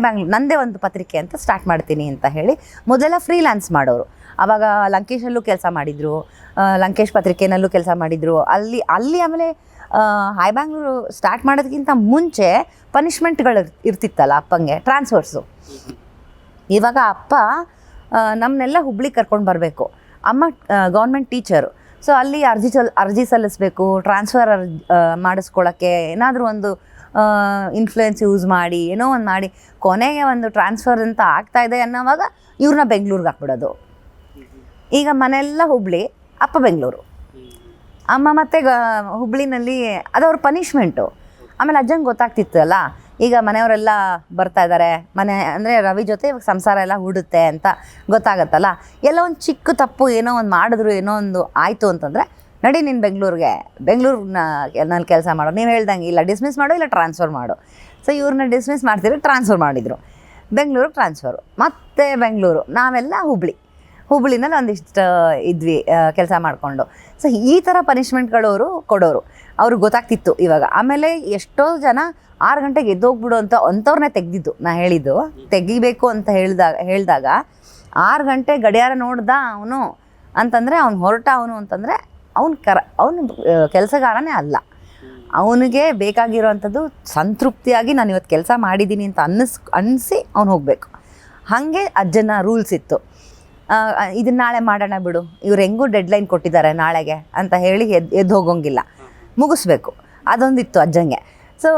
ಬೆಂಗಳೂರು ನನ್ನದೇ ಒಂದು ಪತ್ರಿಕೆ ಅಂತ ಸ್ಟಾರ್ಟ್ ಮಾಡ್ತೀನಿ ಅಂತ ಹೇಳಿ ಮೊದಲ ಫ್ರೀಲ್ಯಾನ್ಸ್ ಮಾಡೋರು. ಆವಾಗ ಲಂಕೇಶಲ್ಲೂ ಕೆಲಸ ಮಾಡಿದರು, ಲಂಕೇಶ್ ಪತ್ರಿಕೆನಲ್ಲೂ ಕೆಲಸ ಮಾಡಿದರು. ಅಲ್ಲಿ ಆಮೇಲೆ ಬೆಂಗಳೂರು ಸ್ಟಾರ್ಟ್ ಮಾಡೋದಕ್ಕಿಂತ ಮುಂಚೆ ಪನಿಷ್ಮೆಂಟ್ಗಳು ಇರ್ತಿತ್ತಲ್ಲ ಅಪ್ಪಂಗೆ, ಟ್ರಾನ್ಸ್ಫರ್ಸು. ಇವಾಗ ಅಪ್ಪ ನಮ್ಮನ್ನೆಲ್ಲ ಹುಬ್ಳಿಗೆ ಕರ್ಕೊಂಡು ಬರಬೇಕು. ಅಮ್ಮ ಗೌರ್ಮೆಂಟ್ ಟೀಚರು. ಸೊ ಅಲ್ಲಿ ಅರ್ಜಿ ಸಲ್ಲಿಸಬೇಕು, ಟ್ರಾನ್ಸ್ಫರ್ ಮಾಡಿಸ್ಕೊಳ್ಳೋಕ್ಕೆ ಏನಾದರೂ ಒಂದು ಇನ್ಫ್ಲೂಯೆನ್ಸ್ ಯೂಸ್ ಮಾಡಿ ಏನೋ ಒಂದು ಮಾಡಿ ಕೊನೆಗೆ ಒಂದು ಟ್ರಾನ್ಸ್ಫರ್ ಅಂತ ಆಗ್ತಾಯಿದೆ ಅನ್ನೋವಾಗ ಇವ್ರನ್ನ ಬೆಂಗಳೂರಿಗೆ ಹಾಕ್ಬಿಡೋದು. ಈಗ ಮನೆಯೆಲ್ಲ ಹುಬ್ಳಿ, ಅಪ್ಪ ಬೆಂಗಳೂರು. ಅಮ್ಮ ಮತ್ತು ಹುಬ್ಳಿನಲ್ಲಿ ಅದವ್ರ ಪನಿಷ್ಮೆಂಟು. ಆಮೇಲೆ ಅಜ್ಜಂಗೆ ಗೊತ್ತಾಗ್ತಿತ್ತು ಅಲ್ಲ, ಈಗ ಮನೆಯವರೆಲ್ಲ ಬರ್ತಾ ಇದ್ದಾರೆ, ಮನೆ ಅಂದರೆ ರವಿ ಜೊತೆ ಇವಾಗ ಸಂಸಾರ ಎಲ್ಲ ಹುಡುತ್ತೆ ಅಂತ ಗೊತ್ತಾಗತ್ತಲ್ಲ. ಎಲ್ಲ ಒಂದು ಚಿಕ್ಕ ತಪ್ಪು ಏನೋ ಒಂದು ಮಾಡಿದ್ರು, ಏನೋ ಒಂದು ಆಯಿತು ಅಂತಂದರೆ, ನಡಿ ನೀನು ಬೆಂಗಳೂರಿನ ನಾನು ಕೆಲಸ ಮಾಡೋ, ನೀವು ಹೇಳ್ದಂಗೆ ಇಲ್ಲ ಡಿಸ್ಮಿಸ್ ಮಾಡು ಇಲ್ಲ ಟ್ರಾನ್ಸ್ಫರ್ ಮಾಡು. ಸೊ ಇವ್ರನ್ನ ಡಿಸ್ಮಿಸ್ ಮಾಡ್ತಿದ್ರು, ಟ್ರಾನ್ಸ್ಫರ್ ಮಾಡಿದರು. ಬೆಂಗಳೂರಿಗೆ ಟ್ರಾನ್ಸ್ಫರು, ಮತ್ತು ಬೆಂಗಳೂರು. ನಾವೆಲ್ಲ ಹುಬ್ಳಿನಲ್ಲಿ ಒಂದಿಷ್ಟು ಇದ್ವಿ ಕೆಲಸ ಮಾಡಿಕೊಂಡು. ಸೊ ಈ ಥರ ಪನಿಷ್ಮೆಂಟ್ಗಳವರು ಕೊಡೋರು. ಅವ್ರಿಗೆ ಗೊತ್ತಾಗ್ತಿತ್ತು ಇವಾಗ. ಆಮೇಲೆ ಎಷ್ಟೋ ಜನ 6 ಗಂಟೆಗೆ ಎದ್ದೋಗ್ಬಿಡು ಅಂಥವ್ರನ್ನೇ ತೆಗೆದಿದ್ದು. ನಾ ಹೇಳಿದ್ದು ತೆಗಿಬೇಕು ಅಂತ ಹೇಳಿದಾಗ 6 ಗಂಟೆ ಗಡಿಯಾರ ನೋಡ್ದ ಅವನು ಅಂತಂದರೆ ಅವ್ನು ಹೊರಟ ಅಂತಂದರೆ ಅವನು ಕೆಲಸಗಾರನೇ ಅಲ್ಲ. ಅವನಿಗೆ ಬೇಕಾಗಿರೋವಂಥದ್ದು ಸಂತೃಪ್ತಿಯಾಗಿ ನಾನು ಇವತ್ತು ಕೆಲಸ ಮಾಡಿದ್ದೀನಿ ಅಂತ ಅನ್ನಿಸಿ ಅವ್ನು ಹೋಗಬೇಕು. ಹಾಗೆ ಅಜ್ಜನ ರೂಲ್ಸ್ ಇತ್ತು. ಇದನ್ನ ನಾಳೆ ಮಾಡೋಣ ಬಿಡು, ಇವ್ರು ಹೆಂಗೂ ಡೆಡ್ಲೈನ್ ಕೊಟ್ಟಿದ್ದಾರೆ ನಾಳೆಗೆ ಅಂತ ಹೇಳಿ ಎದ್ದು ಹೋಗೋಂಗಿಲ್ಲ, ಮುಗಿಸ್ಬೇಕು. ಅದೊಂದಿತ್ತು ಅಜ್ಜಂಗೆ. ಸೊ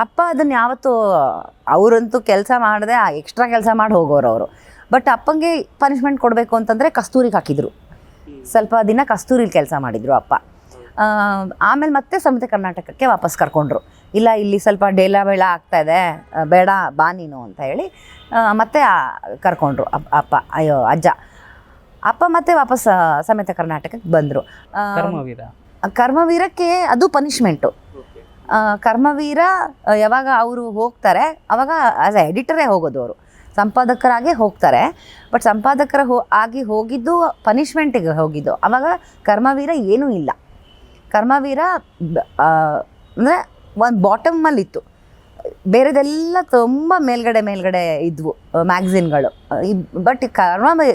ಅಪ್ಪ ಅದನ್ನು ಯಾವತ್ತೂ, ಅವರಂತೂ ಕೆಲಸ ಮಾಡದೆ ಎಕ್ಸ್ಟ್ರಾ ಕೆಲಸ ಮಾಡಿ ಹೋಗೋರು ಅವರು. ಬಟ್ ಅಪ್ಪಂಗೆ ಪನಿಷ್ಮೆಂಟ್ ಕೊಡಬೇಕು ಅಂತಂದರೆ ಕಸ್ತೂರಿಗೆ ಹಾಕಿದರು. ಸ್ವಲ್ಪ ದಿನ ಕಸ್ತೂರಿಲಿ ಕೆಲಸ ಮಾಡಿದರು ಅಪ್ಪ. ಆಮೇಲೆ ಮತ್ತೆ ಸಮೇತ ಕರ್ನಾಟಕಕ್ಕೆ ವಾಪಸ್ ಕರ್ಕೊಂಡ್ರು. ಇಲ್ಲ ಇಲ್ಲಿ ಸ್ವಲ್ಪ ಬೇಳ ಆಗ್ತಾಯಿದೆ, ಬೇಡ ಬಾ ನೀನು ಅಂತ ಹೇಳಿ ಮತ್ತೆ ಕರ್ಕೊಂಡ್ರು ಅಜ್ಜ. ಅಪ್ಪ ಮತ್ತೆ ವಾಪಸ್ ಸಮೇತ ಕರ್ನಾಟಕಕ್ಕೆ ಬಂದರು. ಕರ್ಮವೀರಕ್ಕೆ ಅದು ಪನಿಷ್ಮೆಂಟು. ಕರ್ಮವೀರ ಯಾವಾಗ ಅವರು ಹೋಗ್ತಾರೆ ಅವಾಗ ಆ್ಯಸ್ ಎ ಎಡಿಟರೇ ಹೋಗೋದು. ಅವರು ಸಂಪಾದಕರಾಗೇ ಹೋಗ್ತಾರೆ. ಬಟ್ ಸಂಪಾದಕರ ಆಗಿ ಹೋಗಿದ್ದು ಪನಿಷ್ಮೆಂಟಿಗೆ ಹೋಗಿದ್ದು. ಆವಾಗ ಕರ್ಮವೀರ ಏನೂ ಇಲ್ಲ. ಕರ್ಮವೀರ ಅಂದರೆ ಒಂದು ಬಾಟಮಲ್ಲಿತ್ತು, ಬೇರೆದೆಲ್ಲ ತುಂಬ ಮೇಲ್ಗಡೆ ಇದ್ವು ಮ್ಯಾಗ್ಝಿನ್ಗಳು. ಬಟ್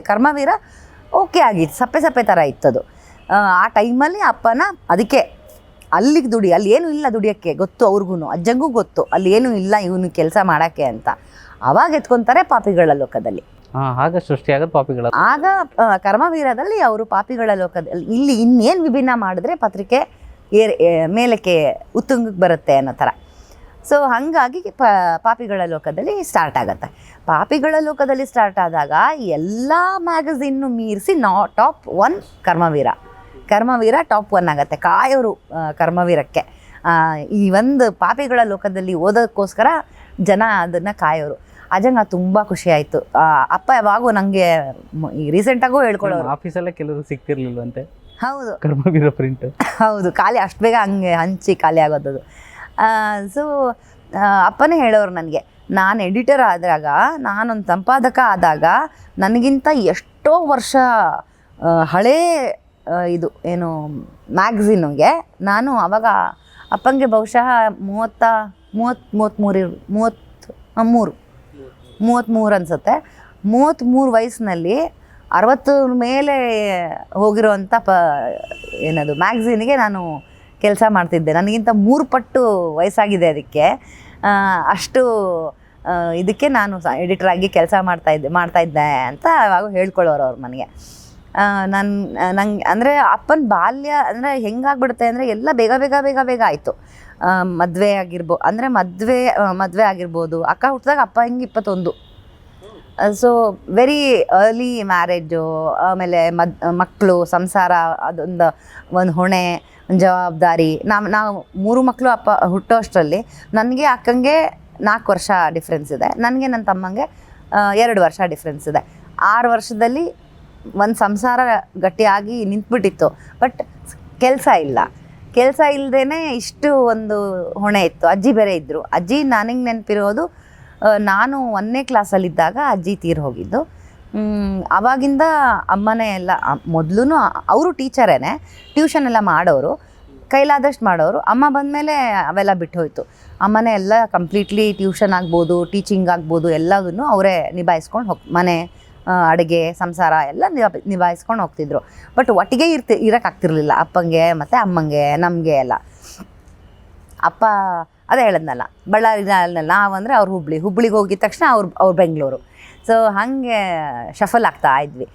ಕರ್ಮವೀರ ಓಕೆ ಆಗಿತ್ತು, ಸಪ್ಪೆ ಥರ ಇತ್ತದು. ಆ ಟೈಮಲ್ಲಿ ಅಪ್ಪನ ಅದಕ್ಕೆ ಅಲ್ಲಿಗೆ ಅಲ್ಲಿ ಏನೂ ಇಲ್ಲ ದುಡಿಯೋಕ್ಕೆ ಗೊತ್ತು ಅವ್ರಿಗೂ, ಅಜ್ಜಂಗೂ ಗೊತ್ತು ಅಲ್ಲಿ ಏನೂ ಇಲ್ಲ ಇವನು ಕೆಲಸ ಮಾಡೋಕ್ಕೆ ಅಂತ. ಆವಾಗ ಎತ್ಕೊತಾರೆ ಪಾಪಿಗಳ ಲೋಕದಲ್ಲಿ. ಆಗ ಸೃಷ್ಟಿಯಾಗೋದು ಪಾಪಿಗಳ. ಆಗ ಕರ್ಮವೀರದಲ್ಲಿ ಅವರು ಪಾಪಿಗಳ ಲೋಕದಲ್ಲಿ ಇಲ್ಲಿ ಇನ್ನೇನು ವಿಭಿನ್ನ ಮಾಡಿದ್ರೆ ಪತ್ರಿಕೆ ಮೇಲಕ್ಕೆ ಉತ್ತುಂಗಕ್ಕೆ ಬರುತ್ತೆ ಅನ್ನೋ ಥರ. ಸೊ ಹಾಗಾಗಿ ಪಾಪಿಗಳ ಲೋಕದಲ್ಲಿ ಸ್ಟಾರ್ಟ್ ಆಗುತ್ತೆ. ಪಾಪಿಗಳ ಲೋಕದಲ್ಲಿ ಸ್ಟಾರ್ಟ್ ಆದಾಗ ಎಲ್ಲ ಮ್ಯಾಗಝಿನ್ನು ಮೀರಿಸಿ ಟಾಪ್ 1 ಕರ್ಮವೀರ ಟಾಪ್ 1 ಆಗುತ್ತೆ. ಕಾಯೋರು ಕರ್ಮವೀರಕ್ಕೆ. ಈ ಒಂದು ಪಾಪಿಗಳ ಲೋಕದಲ್ಲಿ ಓದೋಕ್ಕೋಸ್ಕರ ಜನ ಅದನ್ನು ಕಾಯೋರು. ಅಜ್ಜಂಗೆ ಅದು ತುಂಬ ಖುಷಿ ಆಯಿತು. ಅಪ್ಪ ಯಾವಾಗೂ ನನಗೆ ರೀಸೆಂಟಾಗೂ ಹೇಳ್ಕೊಳ್ಳೋರು. ಆಫೀಸಲ್ಲೇ ಕೆಲವರು ಸಿಗ್ತಿರ್ಲಿಲ್ವಂತೆ. ಹೌದು, ಕರ್ಮವೀರ ಪ್ರಿಂಟ್. ಹೌದು, ಖಾಲಿ ಅಷ್ಟು ಬೇಗ ಹಂಗೆ ಹಂಚಿ ಖಾಲಿ ಆಗೋದದು. ಅಪ್ಪನೇ ಹೇಳೋರು ನನಗೆ, ನಾನು ಎಡಿಟರ್ ಆದಾಗ, ನಾನೊಂದು ಸಂಪಾದಕ ಆದಾಗ ನನಗಿಂತ ಎಷ್ಟೋ ವರ್ಷ ಹಳೇ ಇದು ಏನು ಮ್ಯಾಗ್ಝಿನ್ಗೆ ನಾನು ಆವಾಗ ಅಪ್ಪಂಗೆ ಬಹುಶಃ 33 ಅನಿಸುತ್ತೆ. 33 ವಯಸ್ಸಿನಲ್ಲಿ 60 ಮೇಲೆ ಹೋಗಿರೋವಂಥ ಏನದು ಮ್ಯಾಗ್ಝೀನಿಗೆ ನಾನು ಕೆಲಸ ಮಾಡ್ತಿದ್ದೆ. ನನಗಿಂತ 3 ಪಟ್ಟು ವಯಸ್ಸಾಗಿದೆ ಅದಕ್ಕೆ. ಅಷ್ಟು ಇದಕ್ಕೆ ನಾನು ಎಡಿಟ್ರಾಗಿ ಕೆಲಸ ಮಾಡ್ತಾಯಿದ್ದೆ ಅಂತ ಅವಾಗ ಹೇಳ್ಕೊಳ್ಳೋರು ಅವ್ರು ನನಗೆ. ನಂಗೆ ಅಂದರೆ ಅಪ್ಪನ ಬಾಲ್ಯ ಅಂದರೆ ಹೆಂಗಾಗ್ಬಿಡುತ್ತೆ ಅಂದರೆ ಎಲ್ಲ ಬೇಗ ಬೇಗ ಬೇಗ ಬೇಗ ಆಯಿತು. ಮದುವೆ ಮದುವೆ ಆಗಿರ್ಬೋದು. ಅಕ್ಕ ಹುಟ್ಟಿದಾಗ ಅಪ್ಪ ಹಿಂಗೆ 21. ಸೊ ವೆರಿ ಅರ್ಲಿ ಮ್ಯಾರೇಜು, ಆಮೇಲೆ ಮಕ್ಕಳು, ಸಂಸಾರ, ಒಂದು ಹೊಣೆ, ಒಂದು ಜವಾಬ್ದಾರಿ. ನಾವು 3 ಮಕ್ಕಳು ಅಪ್ಪ ಹುಟ್ಟೋ ಅಷ್ಟರಲ್ಲಿ ನನಗೆ ಅಕ್ಕಂಗೆ 4 ವರ್ಷ ಡಿಫ್ರೆನ್ಸ್ ಇದೆ, ನನಗೆ ನನ್ನ ತಮ್ಮಂಗೆ 2 ವರ್ಷ ಡಿಫ್ರೆನ್ಸ್ ಇದೆ. 6 ವರ್ಷದಲ್ಲಿ ಒಂದು ಸಂಸಾರ ಗಟ್ಟಿಯಾಗಿ ನಿಂತ್ಬಿಟ್ಟಿತ್ತು. ಬಟ್ ಕೆಲಸ ಇಲ್ಲದೇ ಇಷ್ಟು ಒಂದು ಹೊಣೆ ಇತ್ತು. ಅಜ್ಜಿ ಬೇರೆ ಇದ್ದರು. ಅಜ್ಜಿ ನನಗೆ ನೆನಪಿರೋದು, ನಾನು 1ನೇ ಕ್ಲಾಸಲ್ಲಿದ್ದಾಗ ಅಜ್ಜಿ ತೀರಿ ಹೋಗಿದ್ದು. ಆವಾಗಿಂದ ಅಮ್ಮನೇ ಎಲ್ಲ. ಮೊದಲು ಅವರು ಟೀಚರೇನೆ, ಟ್ಯೂಷನ್ ಎಲ್ಲ ಮಾಡೋರು, ಕೈಲಾದಷ್ಟು ಮಾಡೋರು. ಅಮ್ಮ ಬಂದಮೇಲೆ ಅವೆಲ್ಲ ಬಿಟ್ಟು ಹೋಯಿತು. ಅಮ್ಮನೇ ಎಲ್ಲ ಕಂಪ್ಲೀಟ್ಲಿ ಟ್ಯೂಷನ್ ಆಗ್ಬೋದು, ಟೀಚಿಂಗ್ ಆಗ್ಬೋದು, ಎಲ್ಲದನ್ನು ಅವರೇ ನಿಭಾಯಿಸ್ಕೊಂಡು ಮನೆ, ಅಡುಗೆ, ಸಂಸಾರ ಎಲ್ಲ ನಿಭಾಯಿಸ್ಕೊಂಡು ಹೋಗ್ತಿದ್ರು. ಬಟ್ ಒಟ್ಟಿಗೆ ಇರೋಕ್ಕಾಗ್ತಿರ್ಲಿಲ್ಲ ಅಪ್ಪಂಗೆ ಮತ್ತು ಅಮ್ಮಂಗೆ, ನಮಗೆ ಎಲ್ಲ. ಅಪ್ಪ ಅದೇ ಹೇಳಿದ್ನಲ್ಲ, ಬಳ್ಳಾರಿನಲ್ಲಿ ನಾವಂದರೆ ಅವ್ರು ಹುಬ್ಳಿಗೆ ಹೋಗಿದ ತಕ್ಷಣ ಅವ್ರು ಬೆಂಗಳೂರು. ಸೊ ಹಾಗೆ ಶಫಲ್ ಆಗ್ತಾ ಇದ್ವಿ.